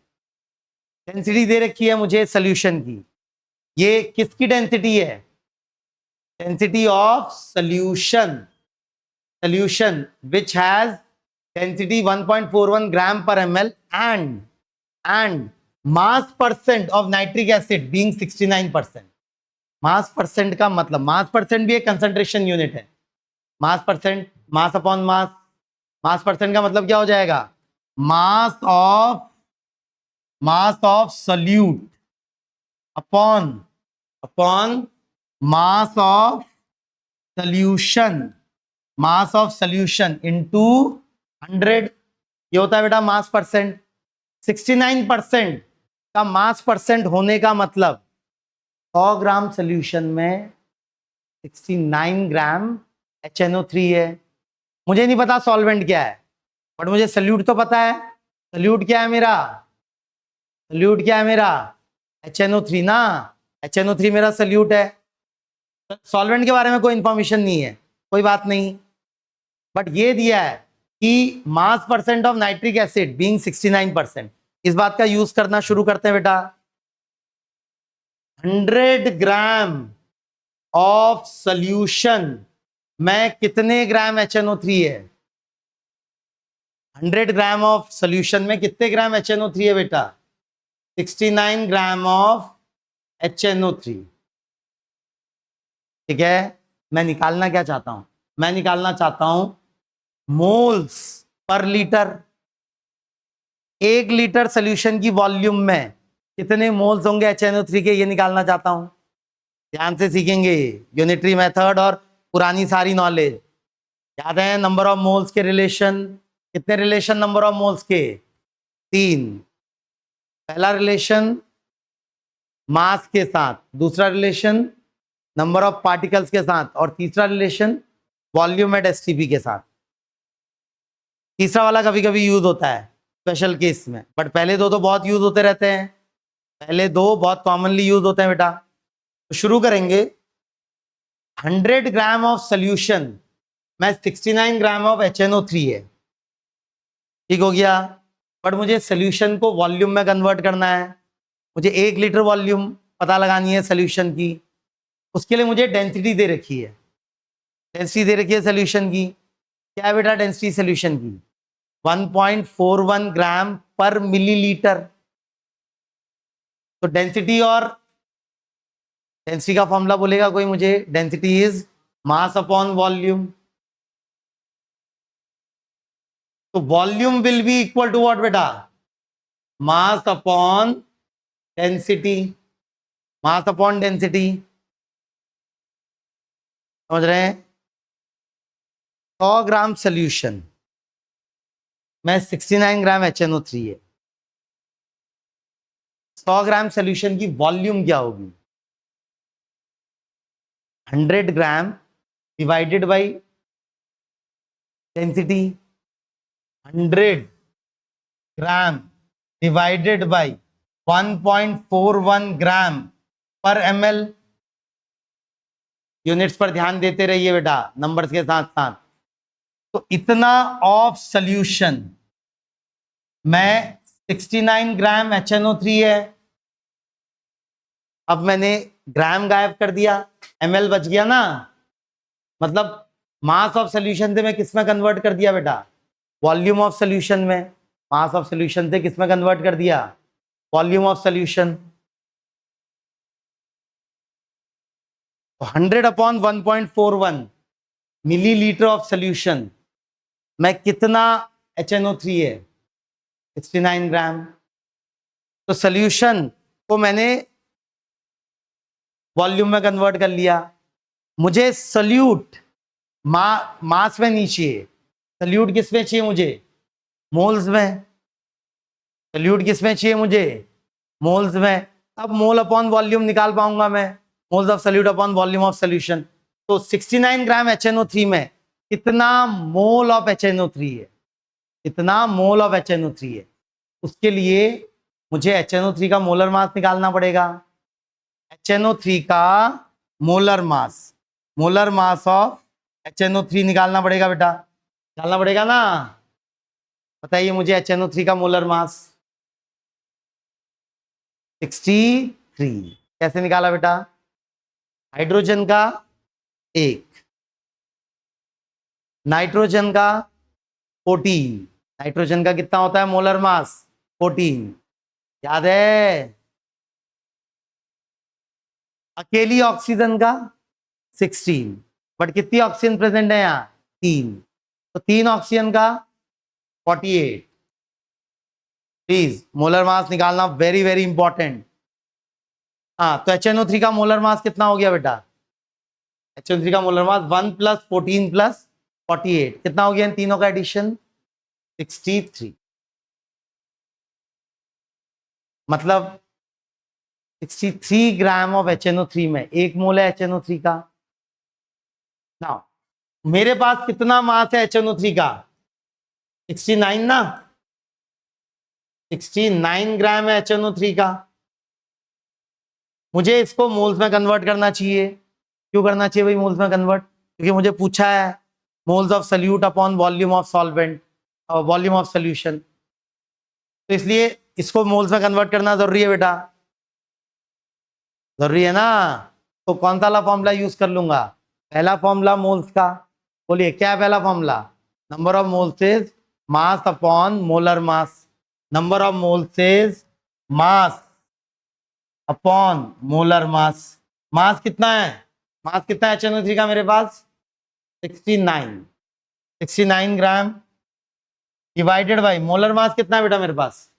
डेंसिटी दे रखी है मुझे सॉल्यूशन की, ये किसकी डेंसिटी है? Density of solution, solution which has density 1.41 ग्राम पर ml and mass percent of nitric acid being 69%। Mass percent का मतलब, मास परसेंट भी एक कंसंट्रेशन यूनिट है। मास परसेंट, मास अपॉन मास, मास परसेंट का मतलब क्या हो जाएगा? Mass of solute upon mass of solution, mass of solution into 100, ये होता है बेटा मास परसेंट। 69% का मास परसेंट होने का मतलब 100 ग्राम सॉल्यूशन में 69 ग्राम HNO3 है। मुझे नहीं पता सॉल्वेंट क्या है, बट मुझे सॉल्यूट तो पता है। सॉल्यूट क्या है मेरा? सॉल्यूट क्या है मेरा? HNO3 ना, HNO3 मेरा सॉल्यूट है। सॉल्वेंट के बारे में कोई इंफॉर्मेशन नहीं है, कोई बात नहीं, बट ये दिया है कि मास percent of nitric acid being 69%। इस बात का यूज करना शुरू करते हैं बेटा। 100 ग्राम ऑफ सोल्यूशन में कितने ग्राम HNO3 है? 100 ग्राम ऑफ सोल्यूशन में कितने ग्राम HNO3 है बेटा? 69 ग्राम ऑफ HNO3। ठीक है, मैं निकालना क्या चाहता हूं? मैं निकालना चाहता हूं moles per litre. 1 litre solution की वॉल्यूम में कितने मोल्स होंगे HNO3 के, ये निकालना चाहता हूं। ध्यान से सीखेंगे यूनिटरी मेथड और पुरानी सारी नॉलेज याद है। नंबर ऑफ मोल्स के रिलेशन, कितने रिलेशन नंबर ऑफ मोल्स के? 3। पहला रिलेशन मास के साथ, दूसरा रिलेशन नंबर ऑफ पार्टिकल्स के साथ, और तीसरा रिलेशन वॉल्यूम एट एसटीपी के साथ। तीसरा वाला कभी कभी यूज होता है स्पेशल केस में, बट पहले दो तो बहुत यूज होते रहते हैं। पहले दो बहुत कॉमनली यूज होते हैं बेटा। तो शुरू करेंगे। 100 ग्राम ऑफ सोल्यूशन में 69 ग्राम ऑफ HNO3 है। ठीक हो गया, बट मुझे सोल्यूशन को वॉल्यूम में कन्वर्ट करना है। मुझे 1 लीटर वॉल्यूम पता लगानी है सोल्यूशन की। उसके लिए मुझे डेंसिटी दे रखी है। डेंसिटी दे रखी है सोल्यूशन की। क्या है बेटा डेंसिटी सोल्यूशन की? 1.41 ग्राम पर मिलीलीटर। तो डेंसिटी और डेंसिटी का फॉर्मूला बोलेगा कोई मुझे? Density is mass upon volume. तो volume will be equal to what बेटा? Mass upon density. Mass upon density, समझ रहे हैं? 100 ग्राम सोल्यूशन में 69 ग्राम HNO3 है। 100 ग्राम सोल्यूशन की वॉल्यूम क्या होगी? 100 ग्राम divided by density. 100 gram divided by 1.41 ग्राम पर ml। यूनिट्स पर ध्यान देते रहिए बेटा, नंबर्स के साथ साथ। तो इतना ऑफ सोल्यूशन में 69 ग्राम HNO3 है। अब मैंने ग्राम गायब कर दिया, ml बच गया ना। मतलब मास ऑफ सोल्यूशन से मैं किस में कन्वर्ट कर दिया बेटा? वॉल्यूम ऑफ सोल्यूशन में। मास ऑफ सोल्यूशन से किस में कन्वर्ट कर दिया? Volume of solution. तो 100 अपॉन 1.41 मिलीलीटर ऑफ सोल्यूशन में कितना HNO3 है? 69 ग्राम। तो सोल्यूशन को मैंने वॉल्यूम में कन्वर्ट कर लिया। मुझे सोल्यूट मास में नहीं चाहिए। सोल्यूट किस में चाहिए मुझे? मोल्स में। सोल्यूट किस में चाहिए मुझे? मोल्स में। अब मोल अपॉन वॉल्यूम निकाल पाऊंगा मैं, moles of solute upon volume of solution. तो 69 ग्राम HNO3 में कितना मोल ऑफ HNO3 है? कितना मोल ऑफ HNO3 है? उसके लिए मुझे HNO3 का मोलर मास निकालना पड़ेगा। HNO3 का मोलर मास ऑफ HNO3 निकालना पड़ेगा बेटा। निकालना पड़ेगा ना? बताइए मुझे HNO3 का मोलर मास। 63। कैसे निकाला बेटा? हाइड्रोजन का 1, नाइट्रोजन का 14। नाइट्रोजन का कितना होता है मोलर मास? 14। याद है? अकेली ऑक्सीजन का 16। बट कितनी ऑक्सीजन प्रेजेंट है यहाँ? 3। तो 3 ऑक्सीजन का 48। प्लीज मोलर मास निकालना वेरी वेरी इंपॉर्टेंट। हाँ, तो HNO3 का मोलर मास कितना हो गया बेटा? HNO3 का मोलर मास 1 + 14 + 48 कितना हो गया इन तीनों का एडिशन? 63। मतलब 63 ग्राम ऑफ HNO3 में 1 मोल है HNO3 का। ना मेरे पास कितना मास है HNO3 का? 69 ना। 69 ग्राम है HNO3 का। मुझे इसको मोल्स में कन्वर्ट करना चाहिए। क्यों करना चाहिए भाई मोल्स में कन्वर्ट? क्योंकि मुझे पूछा है moles of solute upon volume of solvent, volume of solution. तो इसलिए इसको मोल्स में कन्वर्ट करना जरूरी है बेटा। जरूरी है ना। तो कौन सा वाला फॉर्मूला यूज कर लूंगा? पहला फॉर्मूला मोल्स का, बोलिए क्या है पहला formula? Number of moles is mass upon molar mass. Number of moles is mass upon molar mass. Mass कितना है? मास कितना है HNO3 का मेरे पास? 69, 69 gram divided by molar mass कितना है बेटा मेरे पास?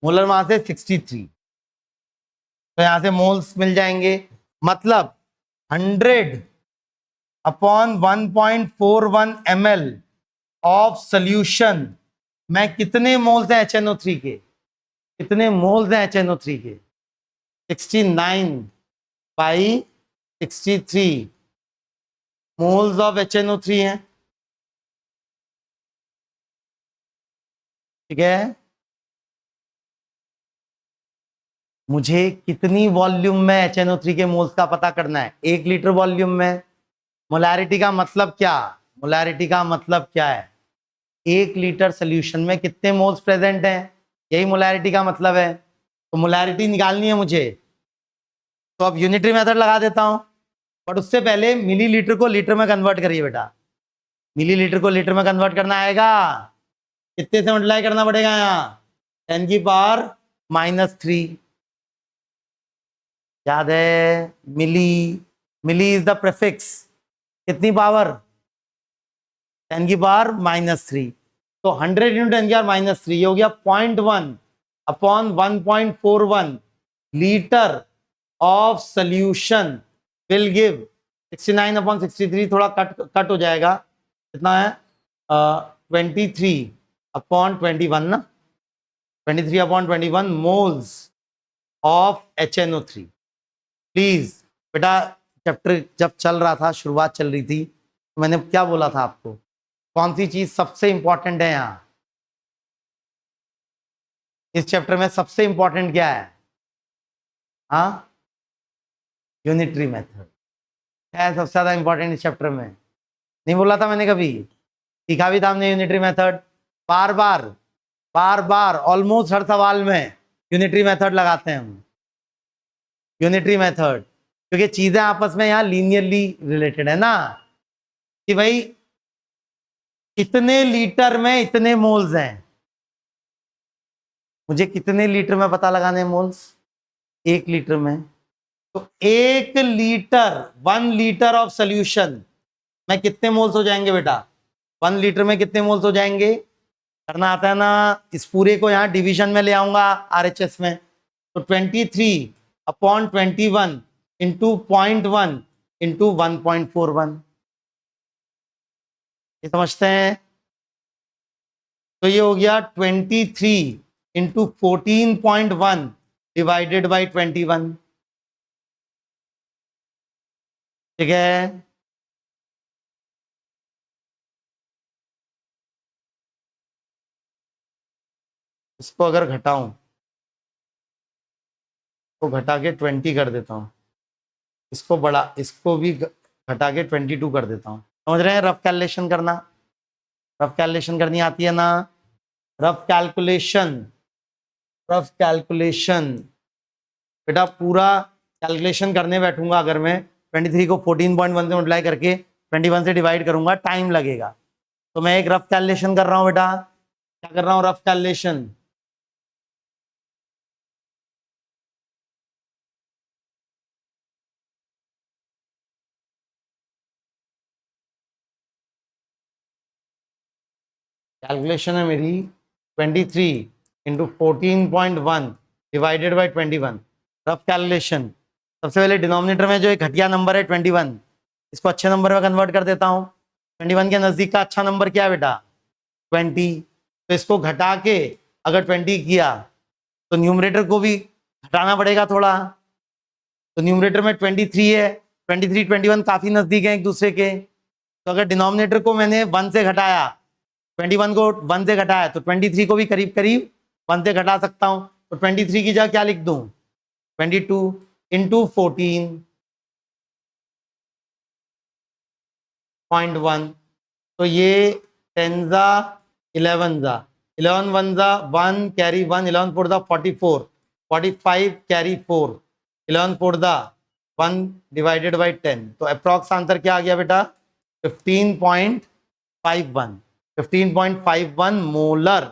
मोलर मास है 63, तो यहां से मोल्स मिल जाएंगे। मतलब 100 अपॉन 1.41 ml ऑफ सोल्यूशन में कितने मोल्स हैं HNO3 के? कितने मोल्स हैं HNO3 के? 69 बाई 63 मोल्स ऑफ HNO3 हैं। ठीक है, मुझे कितनी वॉल्यूम में HNO3 के मोल्स का पता करना है? 1 लीटर वॉल्यूम में। मोलैरिटी का मतलब क्या? मोलैरिटी का मतलब क्या है? 1 लीटर सोल्यूशन में कितने मोल्स प्रेजेंट हैं, यही मोलैरिटी का मतलब है। तो मोलैरिटी निकालनी है मुझे, तो अब यूनिटरी मेथड लगा देता हूं। बट उससे पहले मिलीलीटर को लीटर में कन्वर्ट करिए बेटा। मिलीलीटर को लीटर में कन्वर्ट करना आएगा, कितने से मल्टीप्लाई करना पड़ेगा? यहाँ 10⁻³ याद है? मिली, मिली इज द प्रीफिक्स। कितनी पावर? 10⁻³ तो 100 इंटू 10⁻³ ये हो गया 0.1 upon 1.41 litre of solution will give 69 upon 63, थोड़ा कट हो जाएगा। कितना है? 23 अपॉन 21 ना, 23 upon 21 moles of HNO3। Please बेटा, चैप्टर जब चल रहा था, शुरुआत चल रही थी, तो मैंने क्या बोला था आपको? कौन सी चीज सबसे इंपॉर्टेंट है यहां? इस चैप्टर में सबसे इंपॉर्टेंट क्या है? हाँ, यूनिटरी मेथड है सबसे ज्यादा इंपॉर्टेंट इस चैप्टर में। नहीं बोला था मैंने कभी? सीखा भी था हमने यूनिटरी मेथड। बार बार बार बार ऑलमोस्ट हर सवाल में यूनिटरी मेथड लगाते हैं हम। यूनिटरी मेथड, क्योंकि चीजें आपस में यहाँ लीनियरली रिलेटेड है ना, कि भाई इतने लीटर में इतने मोल्स हैं, मुझे कितने लीटर में पता लगाने हैं मोल्स? 1 लीटर में। तो 1 लीटर, 1 लीटर ऑफ सोल्यूशन में कितने मोल्स हो जाएंगे बेटा? 1 लीटर में कितने मोल्स हो जाएंगे? करना आता है ना। इस पूरे को यहाँ डिवीजन में ले आऊंगा RHS में, तो 23 अपॉन 21 इंटू 0.1 इंटू 1.41। ये समझते हैं? तो ये हो गया 23 इंटू 14.1 डिवाइडेड बाई 21। ठीक है, इसको अगर घटाऊं तो घटा के 20 कर देता हूं, इसको बड़ा, इसको भी घटा के 22 कर देता हूं। समझ रहे हैं? रफ कैलकुलेशन करना, रफ कैलकुलेशन करनी आती है ना? रफ कैलकुलेशन, रफ कैलकुलेशन बेटा, पूरा कैलकुलेशन करने बैठूंगा अगर मैं 23 को 14.1 से मल्टीप्लाई करके 21 से डिवाइड करूंगा, टाइम लगेगा। तो मैं एक रफ कैलकुलेशन कर रहा हूं बेटा। क्या कर रहा हूं? Rough calculation. कैलकुलेशन है मेरी 23 into 14.1 divided by 21। Rough calculation, सबसे पहले डिनोमिनेटर में जो एक घटिया नंबर है 21, इसको अच्छे नंबर में कन्वर्ट कर देता हूँ। 21 के नज़दीक का अच्छा नंबर क्या है बेटा? 20। तो इसको घटा के अगर 20 किया तो न्यूमरेटर को भी घटाना पड़ेगा थोड़ा। तो न्यूमरेटर में 23 है, 23 21 काफ़ी नज़दीक है एक दूसरे के। तो अगर डिनोमिनेटर को मैंने 1 से घटाया, 21 को 1 से घटाया, तो 23 को भी करीब करीब 1 से घटा सकता हूँ। तो 23 की जगह क्या लिख दूँ? 22 इंटू 14.1। तो ये 10 जा 11 जा 11 1 जा 1 कैरी 1, 11 4 जा 44, 45 कैरी 4, 11 फोर दा 1 डिवाइडेड बाई 10, तो अप्रॉक्स आंसर क्या आ गया बेटा 15.51, 15.51 मोलर,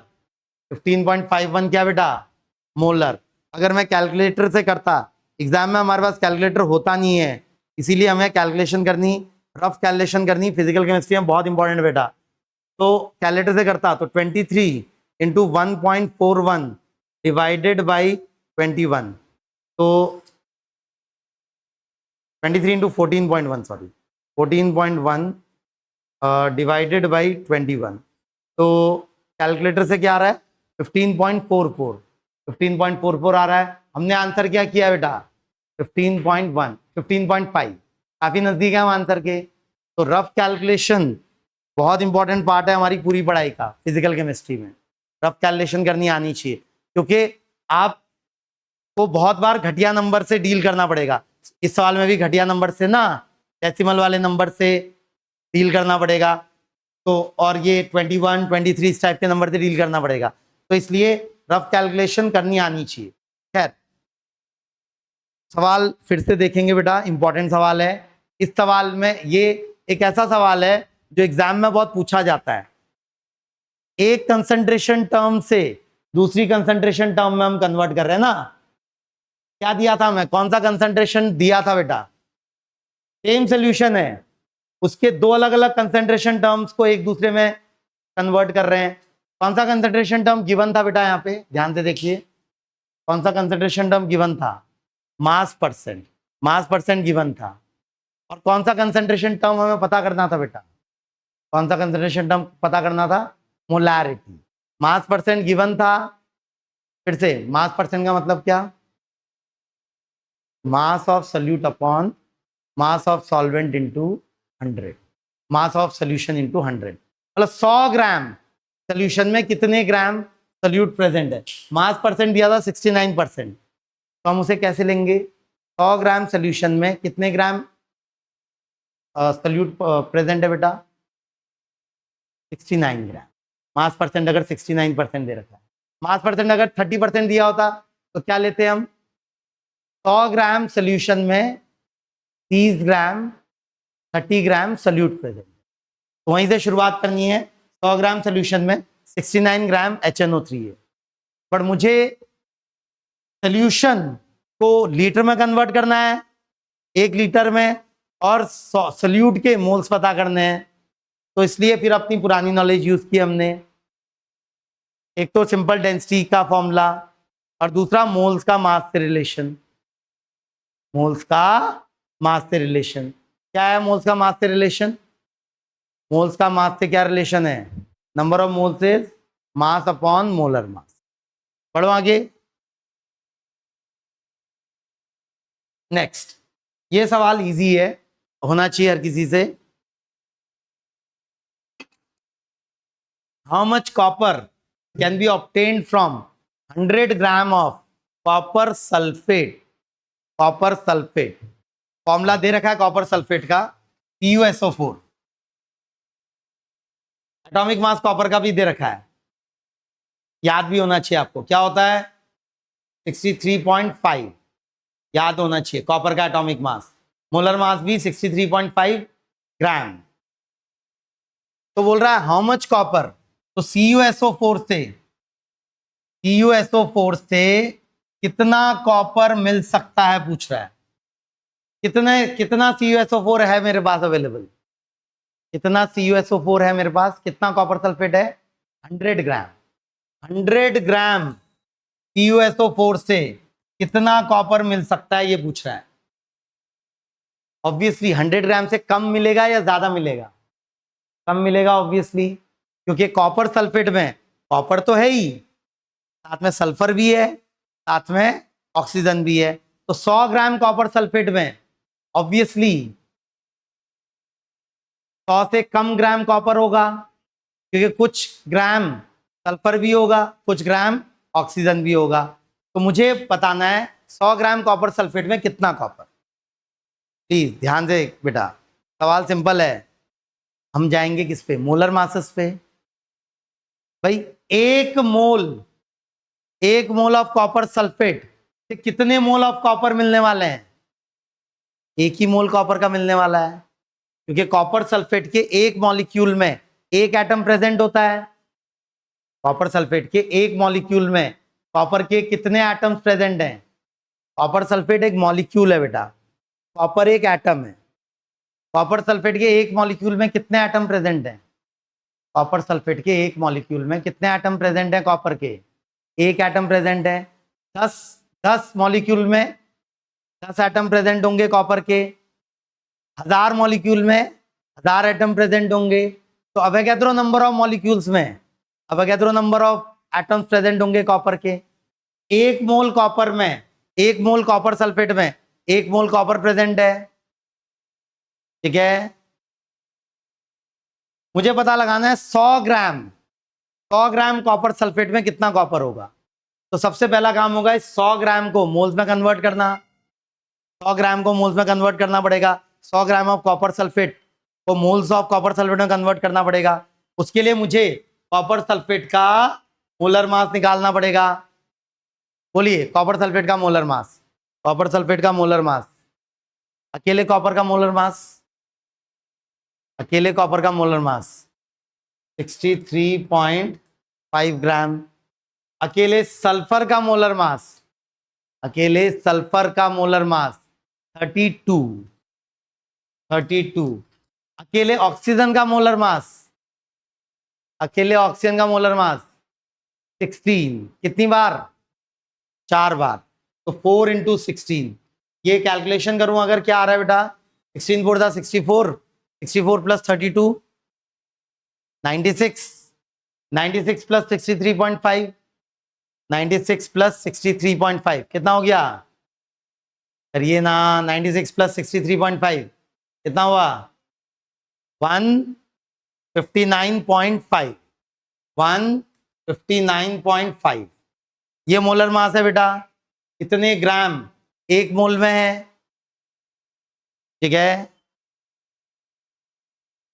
15.51 क्या बेटा मोलर। अगर मैं कैलकुलेटर से करता, एग्जाम में हमारे पास कैलकुलेटर होता नहीं है, इसीलिए हमें कैलकुलेशन करनी, रफ कैलकुलेशन करनी फिजिकल केमिस्ट्री में बहुत इंपॉर्टेंट बेटा। तो कैलकुलेटर से करता तो 23 इंटू 1.41 डिवाइडेड बाई 21, तो 23 इंटू 14.1 सॉरी 14.1 डिवाइडेड बाई 21, तो कैलकुलेटर से क्या आ रहा है 15.44, 15.44 आ रहा है। हमने आंसर क्या किया बेटा 15.1, 15.5, काफी नजदीक है हम आंसर के। तो रफ कैलकुलेशन बहुत इंपॉर्टेंट पार्ट है हमारी पूरी पढ़ाई का फिजिकल केमिस्ट्री में, रफ कैलकुलेशन करनी आनी चाहिए, क्योंकि आपको बहुत बार घटिया नंबर से डील करना पड़ेगा। इस सवाल में भी घटिया नंबर से ना, डेसिमल वाले नंबर से डील करना पड़ेगा, तो और ये 21, 23 इस टाइप के नंबर से डील करना पड़ेगा, तो इसलिए रफ कैलकुलेशन करनी आनी चाहिए। खैर सवाल फिर से देखेंगे बेटा, इंपॉर्टेंट सवाल है। इस सवाल में ये एक ऐसा सवाल है जो एग्जाम में बहुत पूछा जाता है। एक कंसंट्रेशन टर्म से दूसरी कंसंट्रेशन टर्म में हम कन्वर्ट कर रहे हैं ना, क्या दिया था हमें, कौन सा कंसंट्रेशन दिया था बेटा, सेम सोल्यूशन है, उसके दो अलग अलग कंसंट्रेशन टर्म्स को एक दूसरे में कन्वर्ट कर रहे हैं। कौन सा कंसंट्रेशन टर्म गिवन था बेटा, यहाँ पे ध्यान से देखिए, कौन सा कंसंट्रेशन टर्म गिवन था, मास परसेंट, मास परसेंट गिवन था। और कौन सा कंसंट्रेशन टर्म हमें पता करना था बेटा, कौन सा कंसंट्रेशन टर्म पता करना था, मोलैरिटी। मास परसेंट गिवन था, फिर से मास परसेंट का मतलब क्या, mass of solute upon mass of solvent into 100, mass of solution into 100, मतलब 100 ग्राम सोल्यूशन में कितने ग्राम सोल्यूट प्रेजेंट है। मास परसेंट दिया था 69%, तो हम उसे कैसे लेंगे, 100 ग्राम सोल्यूशन में कितने ग्राम सोल्यूट प्रेजेंट है बेटा, 69 ग्राम। मास परसेंट अगर 69% दे रखा है, मास परसेंट अगर 30% दिया होता तो क्या लेते हम, 100 ग्राम सोल्यूशन में 30 ग्राम 30 ग्राम सोल्यूट प्रेजेंट, तो वहीं से शुरुआत करनी है। 100 ग्राम सोल्यूशन में 69 ग्राम HNO3 है, पर मुझे सोल्यूशन को लीटर में कन्वर्ट करना है, 1 लीटर में, और सोल्यूट के मोल्स पता करने हैं, तो इसलिए फिर अपनी पुरानी नॉलेज यूज की हमने। एक तो सिंपल डेंसिटी का फॉर्मूला और दूसरा मोल्स का मास से रिलेशन, मोल्स का मास से रिलेशन क्या है, मोल्स का मास से रिलेशन, मोल्स का मास से क्या रिलेशन है, number of moles is mass upon molar मास। पढ़ो आगे। नेक्स्ट, ये सवाल इजी है, होना चाहिए हर किसी से। How much copper can be obtained from 100 gram of copper sulphate, copper sulphate, formula दे रखा है कॉपर सल्फेट का CuSO4, एटॉमिक मास कॉपर का भी दे रखा है, याद भी होना चाहिए आपको, क्या होता है 63.5, याद होना चाहिए कॉपर का एटॉमिक मास, मोलर मास भी 63.5 ग्राम। तो बोल रहा है हाउ मच कॉपर, तो CuSO4 से कितना कॉपर मिल सकता है पूछ रहा है, कितना CuSO4 है मेरे पास अवेलेबल, कितना CuSO4 है मेरे पास, कितना कॉपर सल्फेट है 100 ग्राम, 100 ग्राम CuSO4 से कितना कॉपर मिल सकता है ये पूछ रहा है। ऑब्वियसली 100 ग्राम से कम मिलेगा या ज्यादा मिलेगा, कम मिलेगा ऑब्वियसली, क्योंकि कॉपर सल्फेट में कॉपर तो है ही, साथ में सल्फर भी है, साथ में ऑक्सीजन भी है, तो 100 ग्राम कॉपर सल्फेट में ऑब्वियसली 100 से कम ग्राम कॉपर होगा, क्योंकि कुछ ग्राम सल्फर भी होगा, कुछ ग्राम ऑक्सीजन भी होगा, तो मुझे बताना है 100 ग्राम कॉपर सल्फेट में कितना कॉपर। प्लीज ध्यान से बेटा, सवाल सिंपल है, हम जाएंगे किस पे, मोलर मासेस पे। भाई एक मोल ऑफ कॉपर सल्फेट से कितने मोल ऑफ कॉपर मिलने वाले हैं? एक ही मोल कॉपर का मिलने वाला है, क्योंकि कॉपर सल्फेट के एक मॉलिक्यूल में एक एटम प्रेजेंट होता है। कॉपर सल्फेट के एक मॉलिक्यूल में कॉपर के कितने एटम्स प्रेजेंट हैं? कॉपर सल्फेट एक मॉलिक्यूल है बेटा, कॉपर एक एटम है। कॉपर सल्फेट के एक मॉलिक्यूल में कितने एटम प्रेजेंट हैं? कॉपर सल्फेट के एक मॉलिक्यूल में कितने एटम प्रेजेंट हैं? कॉपर के एक एटम प्रेजेंट है। 10 मॉलिक्यूल में 10 एटम प्रेजेंट होंगे कॉपर के, 1000 मॉलिक्यूल में 1000 एटम प्रेजेंट होंगे। तो अवोगैड्रो नंबर ऑफ मॉलिक्यूल्स में अवोगैड्रो नंबर ऑफ एटम्स प्रेजेंट होंगे कॉपर के। एक मोल कॉपर में, एक मोल कॉपर सल्फेट में एक मोल कॉपर प्रेजेंट है, ठीक है। मुझे पता लगाना है 100 ग्राम कॉपर सल्फेट में कितना कॉपर होगा। तो सबसे पहला काम होगा इस 100 ग्राम को मोल्स में कन्वर्ट करना। 100 ग्राम को मोल्स में कन्वर्ट करना पड़ेगा। 100 ग्राम ऑफ कॉपर सल्फेट को मोल्स ऑफ कॉपर सल्फेट में कन्वर्ट करना पड़ेगा। उसके लिए मुझे कॉपर सल्फेट का मोलर मास निकालना पड़ेगा। बोलिए कॉपर सल्फेट का मोलर मास, कॉपर सल्फेट का मोलर मास, अकेले कॉपर का मोलर मास, अकेले कॉपर का मोलर मास 63.5 ग्राम। अकेले सल्फर का मोलर मास, अकेले सल्फर का मोलर मास 32। अकेले ऑक्सीजन का मोलर मास, अकेले ऑक्सीजन का मोलर मास 16। कितनी बार? 4 बार। तो 4 × 16, ये कैलकुलेशन करूं अगर क्या आ रहा है बेटा? 16 4 64, 64 प्लस 32 96, 96 प्लस 63.5, 96 प्लस 63.5 कितना हो गया? करिए ना, 96 प्लस 63.5 कितना हुआ? 159.5, 159.5 ये मोलर मास है बेटा। कितने ग्राम एक मोल में है? ठीक है,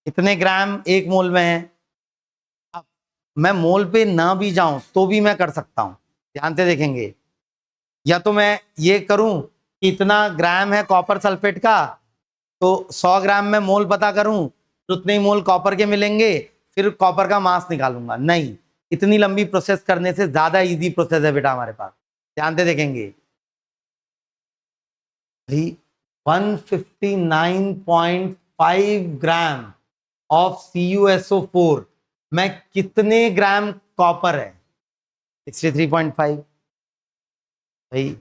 कितने ग्राम एक मोल में है? अब मैं मोल पे ना भी जाऊं तो भी मैं कर सकता हूं, ध्यान से देखेंगे। या तो मैं ये करूं कि इतना ग्राम है कॉपर सल्फेट का, तो 100 ग्राम में मोल पता करूं तो उतने ही मोल कॉपर के मिलेंगे, फिर कॉपर का मास निकालूंगा। नहीं, इतनी लंबी प्रोसेस करने से ज्यादा इजी प्रोसेस है बेटा हमारे पास, ध्यान से देखेंगे। 159.5 ग्राम ऑफ CuSO4 में कितने ग्राम कॉपर है? 63.5। भाई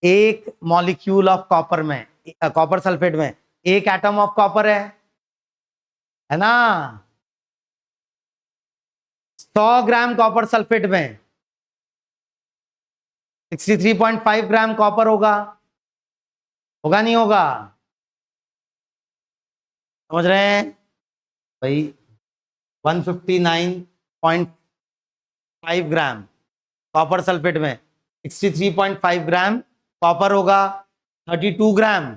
एक मॉलिक्यूल ऑफ कॉपर में, कॉपर सल्फेट में एक एटम ऑफ कॉपर है ना। 100 ग्राम कॉपर सल्फेट में 63.5 ग्राम कॉपर होगा नहीं होगा? समझ रहे हैं भाई? 159.5 ग्राम कॉपर सल्फेट में 63.5 ग्राम कॉपर होगा, 32 ग्राम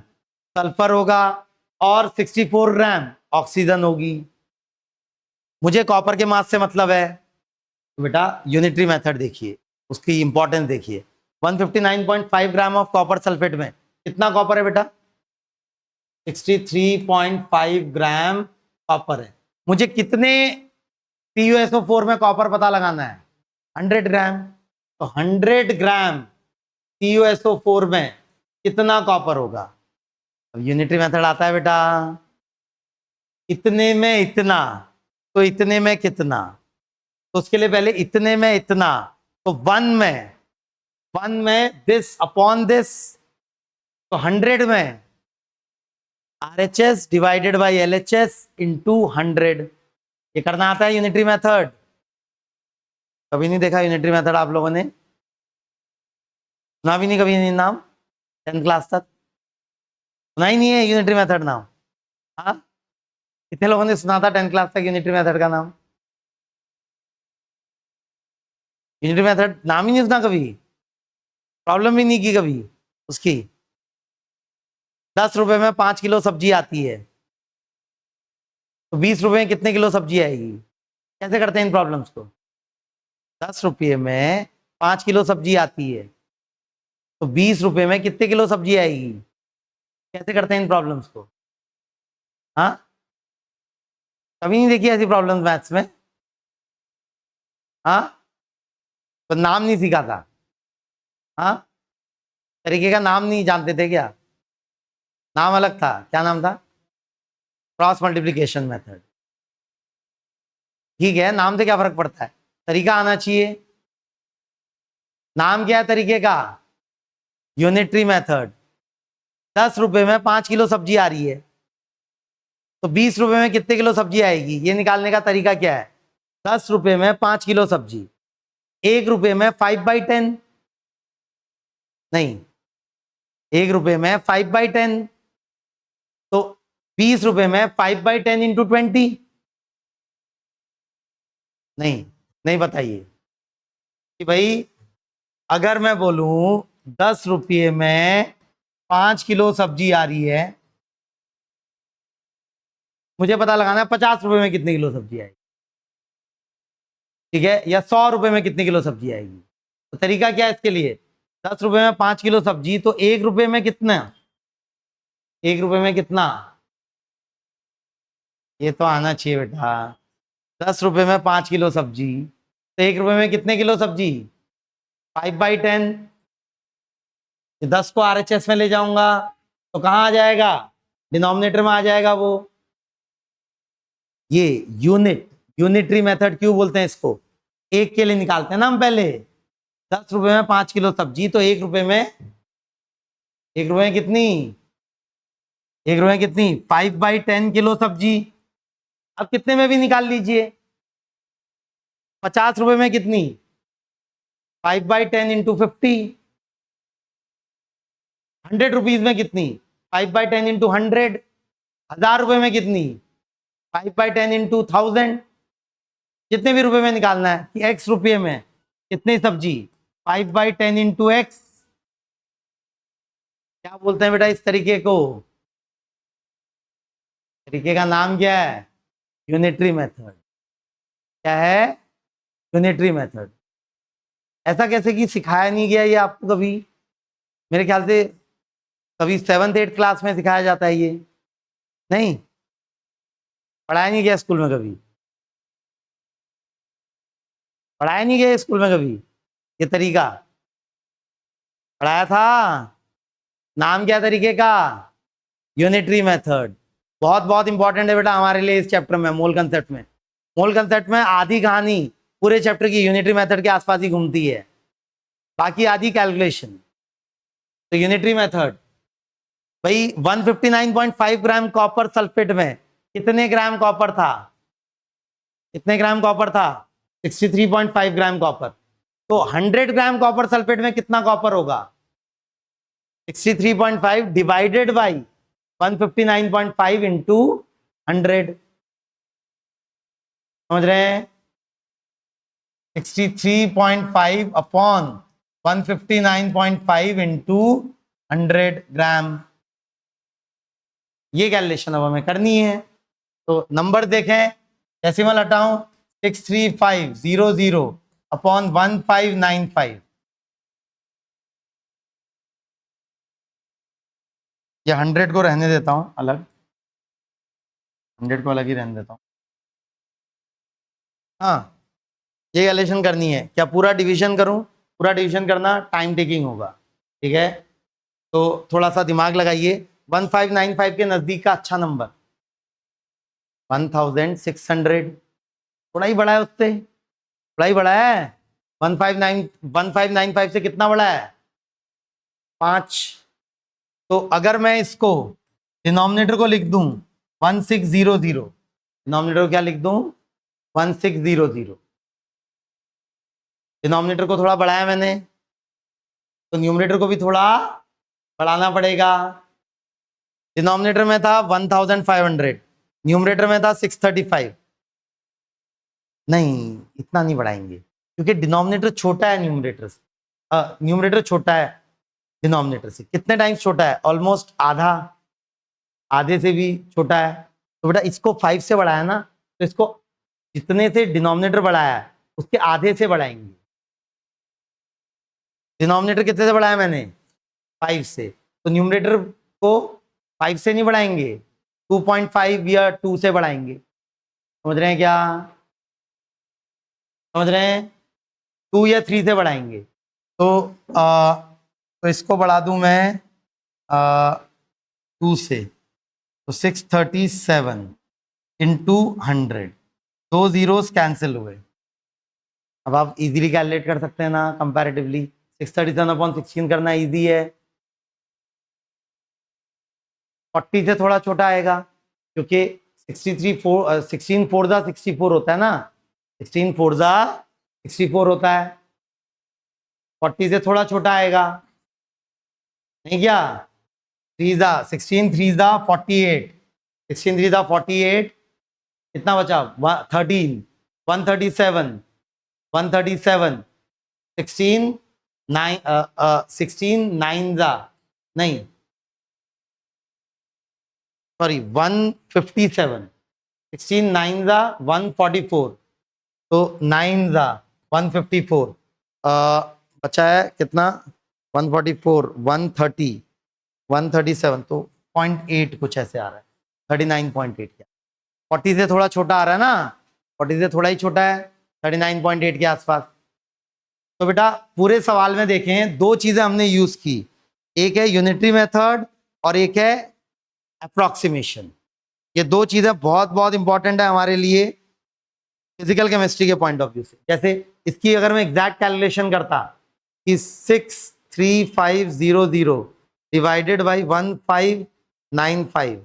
सल्फर होगा और 64 ग्राम ऑक्सीजन होगी। मुझे कॉपर के मास से मतलब है, तो बेटा यूनिटरी मेथड देखिए, उसकी इंपॉर्टेंस देखिए। 159.5 ग्राम ऑफ कॉपर सल्फेट में कितना कॉपर है बेटा? 63.5 ग्राम कॉपर है। मुझे कितने CuSO4 में कॉपर पता लगाना है? 100 ग्राम। तो 100 ग्राम CuSO4 में कितना कॉपर होगा? अब यूनिटरी मेथड आता है बेटा, इतने में इतना तो इतने में कितना, तो उसके लिए पहले इतने में इतना, तो 1 में दिस अपॉन दिस, तो 100 में RHS divided by LHS into 100। ये करना आता है यूनिटरी मेथड? कभी नहीं देखा यूनिटरी मेथड आप लोगों ने? सुना भी नहीं कभी नहीं नाम 10th क्लास तक? सुना ही नहीं है यूनिटरी मेथड नाम? हाँ, कितने लोगों ने सुना था 10th क्लास तक यूनिटरी मेथड का नाम? यूनिटरी मेथड नाम ही नहीं सुना कभी, प्रॉब्लम भी नहीं की कभी उसकी। 10 रुपए में 5 किलो सब्जी आती है, तो 20 रुपए में कितने किलो सब्जी आएगी? कैसे करते हैं इन प्रॉब्लम्स को? 10 रुपये में 5 किलो सब्जी आती है, तो 20 रुपए में कितने किलो सब्जी आएगी? कैसे करते हैं इन प्रॉब्लम्स को? हाँ, कभी नहीं देखी ऐसी प्रॉब्लम्स मैथ्स में? हाँ, तो नाम नहीं सीखा था? हाँ, तरीके का नाम नहीं जानते थे क्या? नाम अलग था, क्या नाम था? Cross multiplication method. ठीक है, नाम से क्या फर्क पड़ता है, तरीका आना चाहिए। नाम क्या है तरीके का? Unitary method. 10 रुपए में 5 किलो सब्जी आ रही है, तो 20 रुपए में कितने किलो सब्जी आएगी, ये निकालने का तरीका क्या है? 10 रुपए में 5 किलो सब्जी, 1 रुपए में 5/10, नहीं, 1 रुपए में 5/10, तो 20 रुपए में 5/10 इंटू 20। नहीं, नहीं बताइए कि भाई अगर मैं बोलूं 10 रुपये में 5 किलो सब्जी आ रही है, मुझे पता लगाना है 50 रुपए में कितने किलो सब्जी आएगी, ठीक है, या 100 रुपए में कितने किलो सब्जी आएगी। तो तरीका क्या है इसके लिए? 10 रुपए में 5 किलो सब्जी, तो 1 रुपए में कितना? 1 रुपए में कितना? ये तो आना चाहिए बेटा। 10 रुपए में 5 किलो सब्जी, तो 1 रुपए में कितने किलो सब्जी? 5/10। 10 को RHS में ले जाऊंगा तो कहाँ आ जाएगा? डिनोमिनेटर में आ जाएगा वो। ये यूनिटरी मेथड क्यों बोलते हैं इसको? एक के लिए निकालते हैं ना हम पहले। 10 रुपए में 5 किलो सब्जी, तो 1 रुपए में, 1 रुपए में कितनी? 1 रुपए में कितनी? 5/10 किलो सब्जी। अब कितने में भी निकाल लीजिए, 50 रुपए में कितनी? 5/10 इंटू 50। 100 रुपीज में कितनी? 5/10 इंटू 100। 1000 रुपए में कितनी? 5/10 इंटू 1000। जितने भी रुपए में निकालना है कि x रुपये में कितनी सब्जी, 5/10 इंटू एक्स। क्या बोलते हैं बेटा इस तरीके को? तरीके का नाम क्या है? Unitary method. क्या है? Unitary method. ऐसा कैसे कि सिखाया नहीं गया ये आपको कभी? मेरे ख्याल से कभी 7th 8th क्लास में सिखाया जाता है ये, नहीं पढ़ाया नहीं गया स्कूल में कभी? पढ़ाया नहीं गया स्कूल में कभी ये तरीका? पढ़ाया था। नाम क्या तरीके का? Unitary method. बहुत बहुत इंपॉर्टेंट है बेटा हमारे लिए इस चैप्टर में, मोल कंसेप्ट में। मोल कंसेप्ट में आधी कहानी पूरे चैप्टर की यूनिटरी मेथड के आसपास ही घूमती है, बाकी आधी कैलकुलेशन। तो यूनिटरी मेथड भाई, 159.5 ग्राम कॉपर सल्फेट में कितने ग्राम कॉपर था? कितने ग्राम कॉपर था? 63.5 ग्राम कॉपर। तो 100 ग्राम कॉपर सल्फेट में कितना कॉपर होगा? 63.5 डिवाइडेड बाई 159.5 इंटू 100। समझ रहे हैं? 63.5 अपॉन 159.5 इंटू 100 ग्राम। ये कैलकुलेशन अब हमें करनी है। तो नंबर देखें, डेसिमल हटाऊं, 63500 अपॉन 1595। ये 100 को रहने देता हूं अलग, 100 को अलग ही रहने देता हूं। हाँ, ये कैलकुलेशन करनी है। क्या पूरा डिवीजन करूं? पूरा डिवीजन करना टाइम टेकिंग होगा, ठीक है, तो थोड़ा सा दिमाग लगाइए। 1595 के नजदीक का अच्छा नंबर 1600, थोड़ा ही बड़ा है उससे, थोड़ा ही बड़ा है। 1595 से कितना बड़ा है? 5। तो अगर मैं इसको डिनोमिनेटर को लिख दूं 1600, डिनोमिनेटर को क्या लिख दूं? 1600। डिनोमिनेटर को थोड़ा बढ़ाया मैंने, तो न्यूमरेटर को भी थोड़ा बढ़ाना पड़ेगा। डिनोमिनेटर में था 1500, न्यूमरेटर में था 635। नहीं, इतना नहीं बढ़ाएंगे क्योंकि डिनोमिनेटर छोटा है न्यूमरेटर से। न्यूमरेटर छोटा है डिनोमिनेटर से। कितने टाइम्स छोटा है? ऑलमोस्ट आधा, आधे से भी छोटा है। तो बेटा इसको 5 से बढ़ाया ना, तो इसको जितने से डिनोमिनेटर बढ़ाया उसके आधे से बढ़ाएंगे। डिनोमिनेटर कितने से बढ़ाया मैंने? 5 से, तो न्यूमरेटर को 5 से नहीं बढ़ाएंगे, 2.5 या 2 से बढ़ाएंगे। समझ रहे हैं क्या? समझ रहे हैं? 2 या 3 से बढ़ाएंगे। तो इसको बढ़ा दूं मैं 2 से, तो 637 इंटू 100, 2 जीरोस कैंसिल हुए। अब आप इजीली कैलकुलेट कर सकते हैं ना कंपैरेटिवली। 637/16 करना इजी है। 40 से थोड़ा छोटा आएगा क्योंकि 16 4 जा 64 होता है ना, 16 4 जा 64 होता है। 40 से थोड़ा छोटा आएगा नहीं क्या? 3 जा 16 3 जा 48, 16 3 जा 48, कितना बचा? 13 137 137, 16 9 16 9 जा नहीं सॉरी 157, 16 9 जा 144, तो 9 जा 154, बचा है कितना? 144 130 137, तो 0.8 कुछ ऐसे आ रहा है, 39.8 क्या? 40 से थोड़ा छोटा आ रहा है ना, 40 से थोड़ा ही छोटा है, 39.8 के आसपास। तो बेटा पूरे सवाल में देखें 2 चीजें हमने यूज की, एक है यूनिटरी मेथड और एक है अप्रोक्सीमेशन। ये 2 चीजें बहुत बहुत इंपॉर्टेंट है हमारे लिए फिजिकल केमिस्ट्री के पॉइंट ऑफ व्यू से। जैसे इसकी अगर मैं एग्जैक्ट कैलकुलेशन करता कि 63500 डिवाइडेड बाई 1595,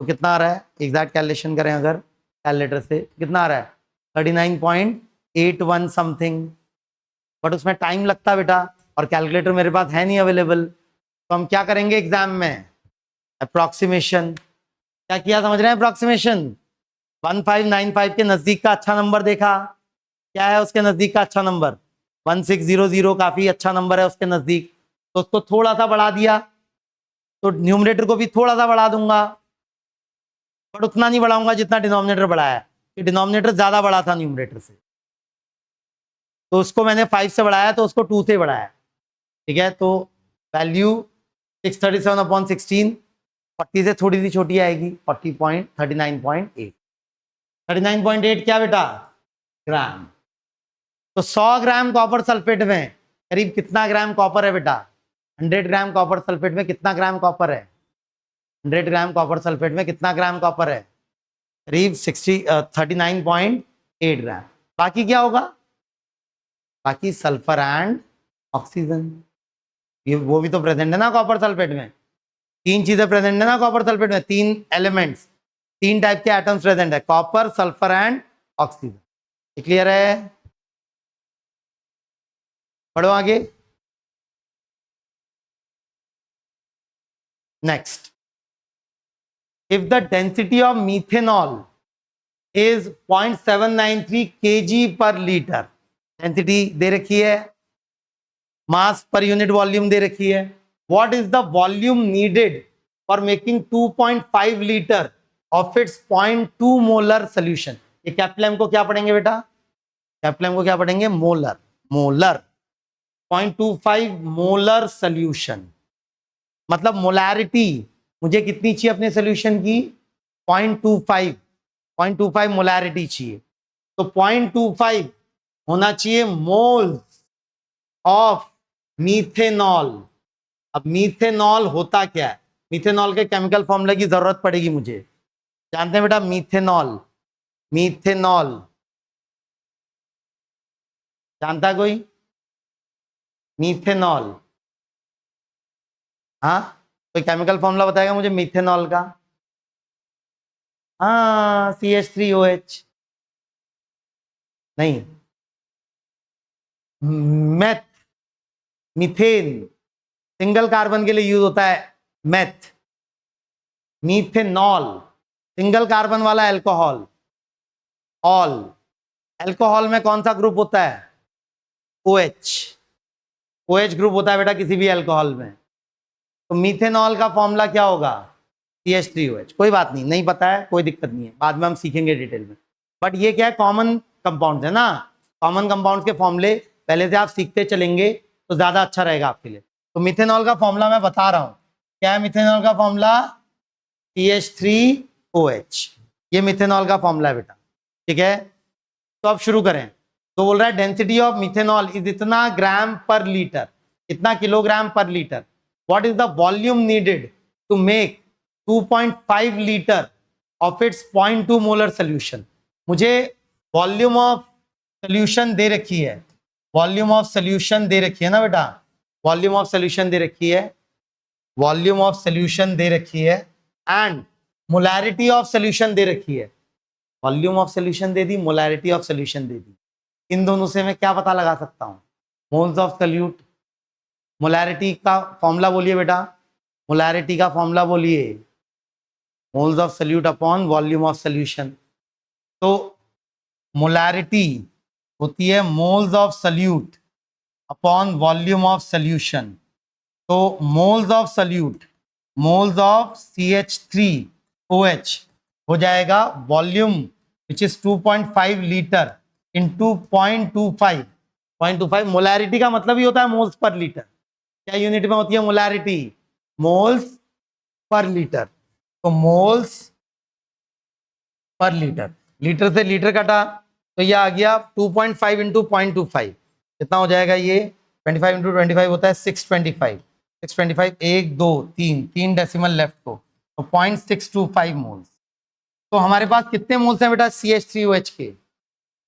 तो कितना आ रहा है? एग्जैक्ट कैलकुलेशन करें अगर कैलकुलेटर से, कितना आ रहा है? 39.81 समथिंग। बट उसमें टाइम लगता बेटा, और कैलकुलेटर मेरे पास है नहीं अवेलेबल, तो हम क्या करेंगे एग्जाम में? अप्रोक्सीमेशन। क्या किया समझ रहे हैं? अप्रोक्सीमेशन 1595 के नजदीक का अच्छा नंबर देखा, क्या है उसके नजदीक का अच्छा नंबर? 1600 काफी अच्छा नंबर है उसके नजदीक, तो उसको थोड़ा सा बढ़ा दिया, तो न्यूमरेटर को भी थोड़ा सा बढ़ा दूंगा, बट उतना नहीं बढ़ाऊंगा जितना डिनोमिनेटर बढ़ाया, कि डिनोमिनेटर ज्यादा बड़ा था न्यूमरेटर से, तो उसको मैंने 5 से बढ़ाया, तो उसको 2 से बढ़ाया। ठीक है, तो वैल्यू 637/16 40 से थोड़ी सी छोटी आएगी, 39.8। 39.8 क्या बेटा? ग्राम। तो 100 ग्राम कॉपर सल्फेट में करीब कितना ग्राम कॉपर है बेटा? 100 ग्राम कॉपर सल्फेट में कितना ग्राम कॉपर है? 100 ग्राम कॉपर सल्फेट में कितना ग्राम कॉपर है? करीब 39.8 ग्राम। बाकी क्या होगा? बाकी सल्फर एंड ऑक्सीजन, ये वो भी तो प्रेजेंट है ना कॉपर सल्फेट में। 3 चीजें प्रेजेंट है ना कॉपर सल्फेट में, 3 एलिमेंट्स, 3 टाइप के एटम्स प्रेजेंट है, copper sulphur and oxygen. Clear है? पढ़ो आगे। Next, if the density of methanol is 0.793 kg per liter, density दे रखी है, मास पर यूनिट वॉल्यूम दे रखी है, what is the volume needed for making 2.5 liter of its 0.2 molar solution? ये कैप्लम को क्या पढ़ेंगे बेटा? कैप्लम को क्या पढ़ेंगे? मोलर। मोलर 0.25 मोलर सोल्यूशन, मतलब मोलैरिटी मुझे कितनी चाहिए अपने सोल्यूशन की? 0.25 मोलैरिटी चाहिए, तो 0.25 होना चाहिए मोल्स ऑफ मीथेनॉल। अब मीथेनॉल होता क्या है? मीथेनॉल के केमिकल फॉर्मूला की जरूरत पड़ेगी मुझे, जानते हैं बेटा? मीथेनॉल, मीथेनॉल जानता है कोई? मीथेनॉल, हाँ कोई केमिकल फॉर्मूला बताएगा मुझे मीथेनॉल का? हाँ CH3OH नहीं, मेथ, मीथेन सिंगल कार्बन के लिए यूज होता है मेथ। मीथेनॉल सिंगल कार्बन वाला अल्कोहल, ऑल। अल्कोहल में कौन सा ग्रुप होता है? OH, OH ग्रुप होता है बेटा किसी भी अल्कोहल में। तो मीथेनॉल का फॉर्मूला क्या होगा? CH3OH। कोई बात नहीं, नहीं पता है कोई दिक्कत नहीं है, बाद में हम सीखेंगे डिटेल में। बट ये क्या है? कॉमन कंपाउंड्स है ना, कॉमन कंपाउंड्स के फॉर्मूले पहले से आप सीखते चलेंगे तो ज्यादा अच्छा रहेगा आपके लिए। तो मिथेनॉल का फॉर्मूला मैं बता रहा हूं, क्या है मिथेनॉल का फॉर्मूला? CH3OH, ये मिथेनॉल का फॉर्मूला है बेटा, ठीक है। तो अब शुरू करें। तो बोल रहा है डेंसिटी ऑफ मिथेनॉल इज इतना ग्राम पर लीटर, इतना किलोग्राम पर litre. What is the volume needed to make 2.5 litre of its 0.2 molar solution. मुझे वॉल्यूम ऑफ सोल्यूशन दे रखी है, वॉल्यूम ऑफ सोल्यूशन दे रखी है ना बेटा, वॉल्यूम ऑफ सोल्यूशन दे रखी है, वॉल्यूम ऑफ सोल्यूशन दे रखी है, एंड मोलैरिटी ऑफ सोल्यूशन दे रखी है। वॉल्यूम ऑफ सोल्यूशन दे दी, मोलैरिटी ऑफ सोल्यूशन दे दी। इन दोनों से मैं क्या पता लगा सकता हूं? Moles of solute. मोलैरिटी का फॉर्मूला बोलिए बेटा, मोलैरिटी का फॉर्मूला बोलिए, moles of solute upon volume of solution. तो मोलैरिटी होती है moles of solute upon volume of solution. तो moles of solute, moles of CH3OH हो जाएगा volume which is 2.5 litre into 0.25। Molarity का मतलब ही होता है मोल्स पर लीटर। क्या यूनिट में होती है मोलैरिटी? Moles per litre. तो मोल्स पर लीटर, लीटर से लीटर कटा तो ये आ गया 2.5 इंटू 0.25, कितना हो जाएगा ये? 25 इंटू 25 होता है 625। 625 1 2 3 डेसिमल लेफ्ट को, तो 0.625 मोल्स। तो हमारे पास कितने मोल्स हैं बेटा CH3OH के?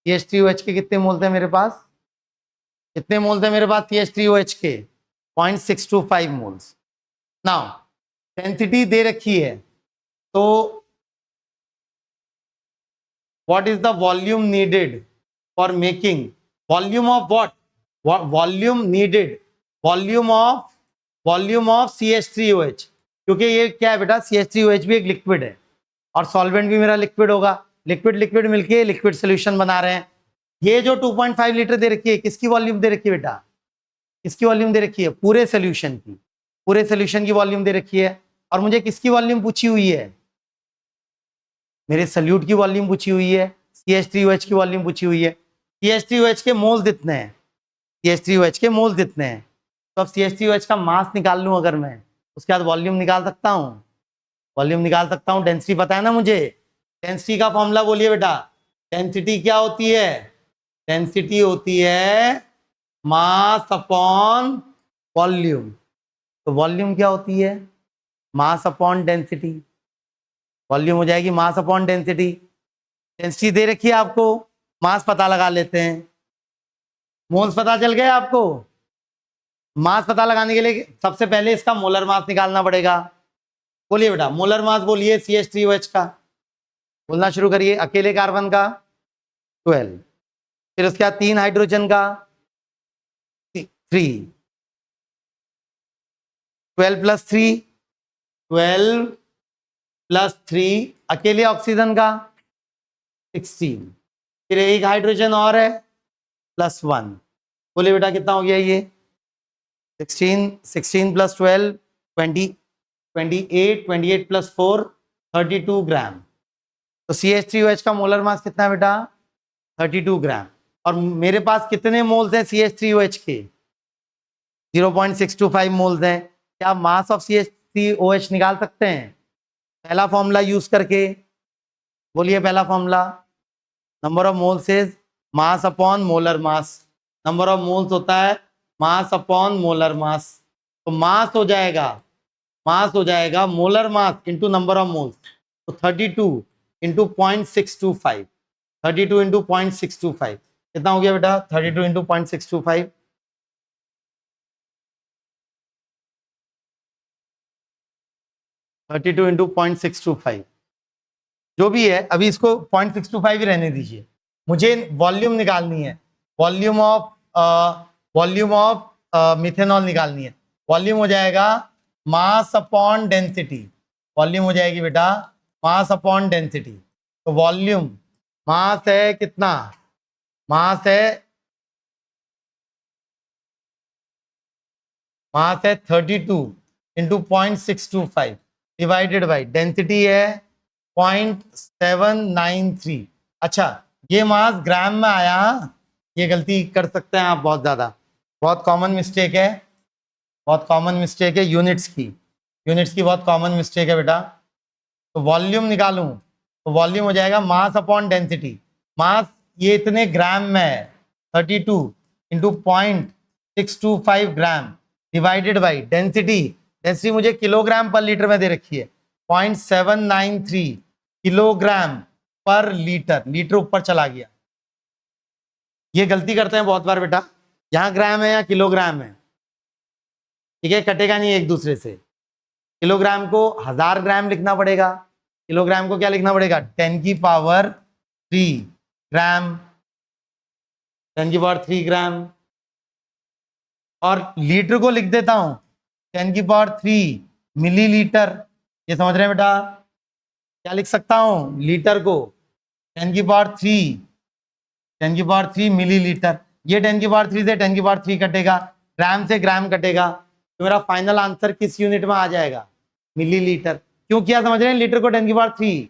CH3OH के कितने मोल्स हैं मेरे पास? कितने मोल्स हैं मेरे पास CH3OH के? 0.625 मोल्स। नाउ डेंसिटी दे रखी है, तो what is the volume needed for making, volume of what volume needed, volume of CH3OH। क्योंकि ये क्या है बेटा, CH3OH भी एक लिक्विड है और सॉल्वेंट भी मेरा लिक्विड होगा, लिक्विड लिक्विड मिलके लिक्विड सोल्यूशन बना रहे हैं। ये जो 2.5 लीटर दे रखी है, किसकी वॉल्यूम दे रखी है बेटा? किसकी वॉल्यूम दे रखी है? पूरे सोल्यूशन की, पूरे सोल्यूशन की वॉल्यूम दे रखी है। और मुझे किसकी वॉल्यूम पूछी हुई है? मेरे सल्यूट की वॉल्यूम पूछी हुई है, CH3OH की वॉल्यूम पूछी हुई है। CH3OH के मोल्स कितने हैं? CH3OH के मोल्स कितने हैं? तो अब CH3OH का मास निकाल लूं अगर मैं, उसके बाद वॉल्यूम निकाल सकता हूं, वॉल्यूम निकाल सकता हूं। डेंसिटी पता है ना मुझे, डेंसिटी का फॉर्मूला बोलिए बेटा। डेंसिटी क्या होती है? डेंसिटी होती है मास अपॉन वॉल्यूम। तो वॉल्यूम क्या होती है? मास अपॉन डेंसिटी। वॉल्यूम हो जाएगी मास अपॉन डेंसिटी। डेंसिटी दे रखी है आपको, मास पता लगा लेते हैं। मोल्स पता चल गए आपको? मास पता लगाने के लिए सबसे पहले इसका मोलर मास निकालना पड़ेगा। बोलिए बेटा, मोलर मास बोलिए CH3OH का, बोलना शुरू करिए। अकेले कार्बन का 12, फिर उसके बाद 3 हाइड्रोजन का 3, 12 प्लस 3, 12 प्लस 3, अकेले ऑक्सीजन का 16, फिर एक हाइड्रोजन और है +1। बोलिए बेटा कितना हो गया ये? 16 प्लस 12 20, 28, 28 प्लस 4 32 ग्राम। तो CH3OH का मोलर मास कितना है बेटा? 32 ग्राम। और मेरे पास कितने मोल्स हैं CH3OH के? 0.625 मोल्स हैं। क्या आप मास ऑफ CH3OH निकाल सकते हैं पहला फॉर्मूला यूज करके? बोलिए पहला formula, number of moles is mass upon molar mass. Number of moles होता है मास अपॉन मोलर मास। तो मास हो जाएगा molar mass into number of moles. तो 32 इंटू 0.625, 32 इंटू 0.625 कितना हो गया बेटा? 32 इंटू 0.625, 32 इंटू 0.625 जो भी है, अभी इसको 0.625 ही रहने दीजिए। मुझे वॉल्यूम निकालनी है, वॉल्यूम ऑफ मिथेनॉल निकालनी है। वॉल्यूम हो जाएगा मास अपॉन डेंसिटी। वॉल्यूम हो जाएगी बेटा मास अपॉन डेंसिटी। तो वॉल्यूम मास है कितना? मास है 32 इंटू 0.625 डिवाइडेड बाई डेंसिटी है 0.793। अच्छा, ये मास ग्राम में आया, ये गलती कर सकते हैं आप बहुत ज्यादा, बहुत कॉमन मिस्टेक है। बहुत कॉमन मिस्टेक है यूनिट्स की बहुत कॉमन मिस्टेक है बेटा। तो वॉल्यूम निकालूं तो वॉल्यूम हो जाएगा मास अपॉन डेंसिटी। मास ये इतने ग्राम में है 32 into 0.625 gram divided by density मुझे किलोग्राम पर लीटर में दे रखी है 0.793 किलोग्राम पर लीटर। लीटर ऊपर चला गया। ये गलती करते हैं बहुत बार बेटा, यहाँ ग्राम है या किलोग्राम है, ठीक है, कटेगा नहीं एक दूसरे से। किलोग्राम को 1000 ग्राम लिखना पड़ेगा, किलोग्राम को क्या लिखना पड़ेगा 10 की पावर 3 ग्राम, 10 की पावर 3 ग्राम। और लीटर को लिख देता हूं 10 की पावर 3 मिलीलीटर। ये समझ रहे हैं बेटा, क्या लिख सकता हूं लीटर को 10 की पावर 3 मिलीलीटर। ये 10 की पावर 3 से 10 की पावर 3 कटेगा, ग्राम से ग्राम कटेगा, तो मेरा फाइनल आंसर किस यूनिट में आ जाएगा मिलीलीटर। क्यों किया समझ रहे हैं, लीटर को 10 की पावर 3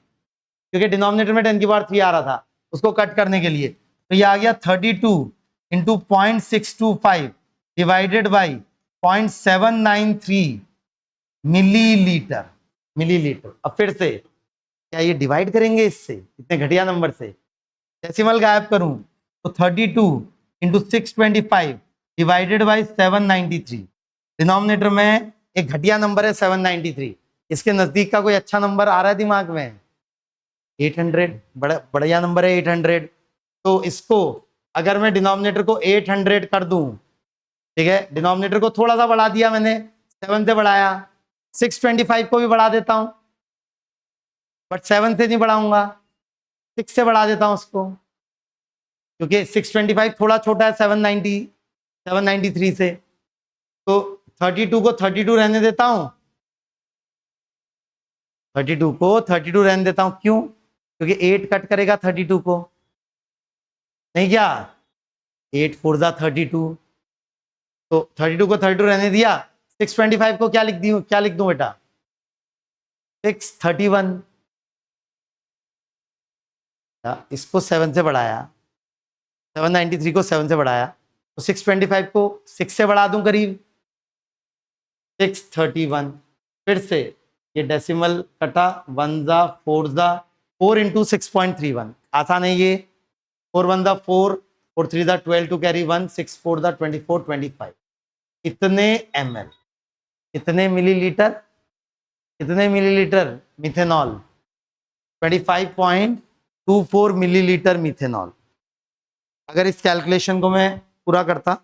क्योंकि डिनोमिनेटर में 10 की पावर 3 आ रहा था, उसको कट करने के लिए। तो ये आ गया 32 इंटू 0.625 डिवाइडेड बाई 0.793 मिलीलीटर। अब फिर से क्या ये डिवाइड करेंगे इससे, इतने घटिया नंबर से डेसिमल गायब करूं तो 32 इंटू 625 डिवाइडेड बाई 793। डिनोमिनेटर में एक घटिया नंबर है 793, इसके नजदीक का कोई अच्छा नंबर आ रहा है दिमाग में 800, बढ़िया नंबर है 800। तो इसको अगर मैं डिनोमिनेटर को 800 कर दूं, ठीक है, डिनोमिनेटर को थोड़ा सा बढ़ा दिया मैंने, 7 से बढ़ाया, 625 को भी बढ़ा देता हूं, बट 7 से नहीं बढ़ाऊंगा, 6 से बढ़ा देता हूं उसको, क्योंकि 625 थोड़ा छोटा है 793 से। तो 32 को 32 रहने देता हूं, 32 को 32 रहने देता हूं। क्यों? क्योंकि 8 कट करेगा 32 को, नहीं क्या 8 4 जा 32, तो 32 को 32 रहने दिया। 625 को क्या लिख दूं बेटा 631। इसको 7 से बढ़ाया, 793 को 7 से बढ़ाया, तो 625 को 6 से बढ़ा दूं करीब 631। फिर से ये डेसिमल कटा, 1 जा 4 जा 4 इंटू 6.31, आसान है ये, 4 1 जा 4 और 3 जा 12 टू कैरी 1, 6 4 जा 24 25। इतने ml, इतने मिलीलीटर मिथेनॉल, 25.24 मिलीलीटर मिथेनॉल। अगर इस कैलकुलेशन को मैं पूरा करता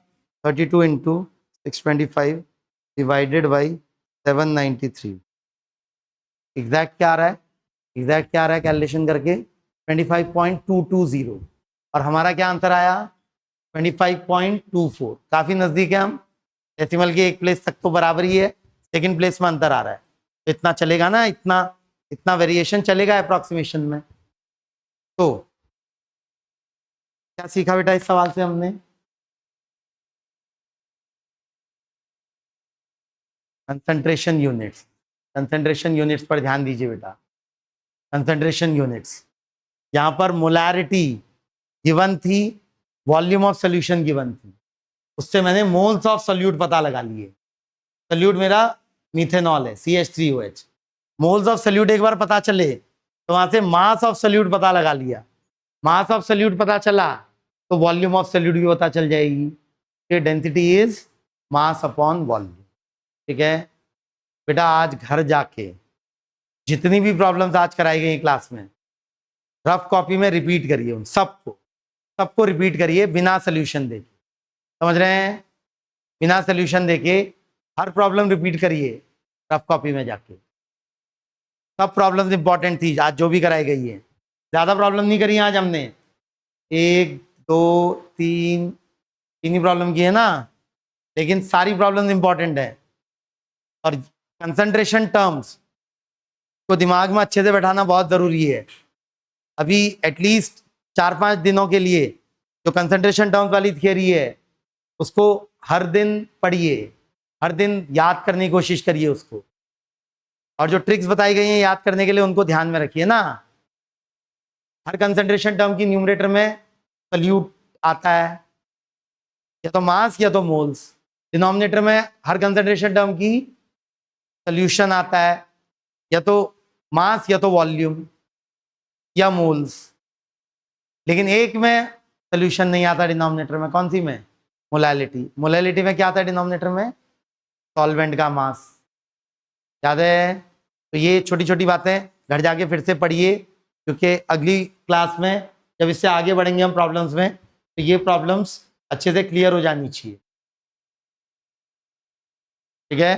32 इंटू 625 डिवाइडेड बाई 793, एग्जैक्ट क्या आ रहा है कैलकुलेशन करके 25.220, और हमारा क्या आंसर आया 25.24। काफी नजदीक है हम, डेसिमल के एक प्लेस तक तो बराबर ही है, सेकंड प्लेस में अंतर आ रहा है। तो इतना चलेगा ना, इतना वेरिएशन चलेगा अप्रोक्सीमेशन में। तो क्या सीखा बेटा इस सवाल से हमने, कंसंट्रेशन यूनिट्स पर ध्यान दीजिए बेटा। कंसंट्रेशन यूनिट्स, यहां पर मोलैरिटी गिवन थी, वॉल्यूम ऑफ सोल्यूशन गिवन थी, उससे मैंने मोल्स ऑफ सोल्यूट पता लगा लिए। सोल्यूट मेरा मिथेनॉल है CH3OH। मोल्स ऑफ सोल्यूट एक बार पता चले तो वहां से मास ऑफ सोल्यूट पता लगा लिया, मास ऑफ सोल्यूट पता चला तो वॉल्यूम ऑफ सोल्यूट भी पता चल जाएगी। ये density is mass upon volume. ठीक है बेटा, आज घर जाके जितनी भी प्रॉब्लम्स आज कराई गई क्लास में रफ कॉपी में रिपीट करिए, उन सबको रिपीट करिए बिना सोल्यूशन देके, समझ रहे हैं, बिना सोल्यूशन देके हर प्रॉब्लम रिपीट करिए रफ कॉपी में जाके। सब प्रॉब्लम्स इंपॉर्टेंट थी आज जो भी कराई गई है, ज़्यादा प्रॉब्लम नहीं करी आज हमने, 1 2 3 ही प्रॉब्लम की है ना, लेकिन सारी प्रॉब्लम्स इंपॉर्टेंट है। और कंसंट्रेशन टर्म्स को दिमाग में अच्छे से बैठाना बहुत ज़रूरी है। अभी एटलीस्ट 4-5 दिनों के लिए जो कंसंट्रेशन टर्म्स वाली थियरी है उसको हर दिन पढ़िए, हर दिन याद करने की कोशिश करिए उसको, और जो ट्रिक्स बताई गई हैं याद करने के लिए उनको ध्यान में रखिए ना। हर कंसंट्रेशन टर्म की न्यूमरेटर में सोल्यूट आता है, या तो मास या तो मोल्स, डिनोमिनेटर में हर कंसंट्रेशन टर्म की सोल्यूशन आता है, या तो मास या तो वॉल्यूम या मोल्स, लेकिन एक में सोल्यूशन नहीं आता डिनोमिनेटर में। कौन सी में? मोलैलिटी। मोलैलिटी में क्या आता है डिनोमिनेटर में? सॉल्वेंट का मास। याद है? तो ये छोटी छोटी बातें घर जाके फिर से पढ़िए, क्योंकि अगली क्लास में जब इससे आगे बढ़ेंगे हम प्रॉब्लम्स में, तो ये प्रॉब्लम्स अच्छे से क्लियर हो जानी चाहिए। ठीक है?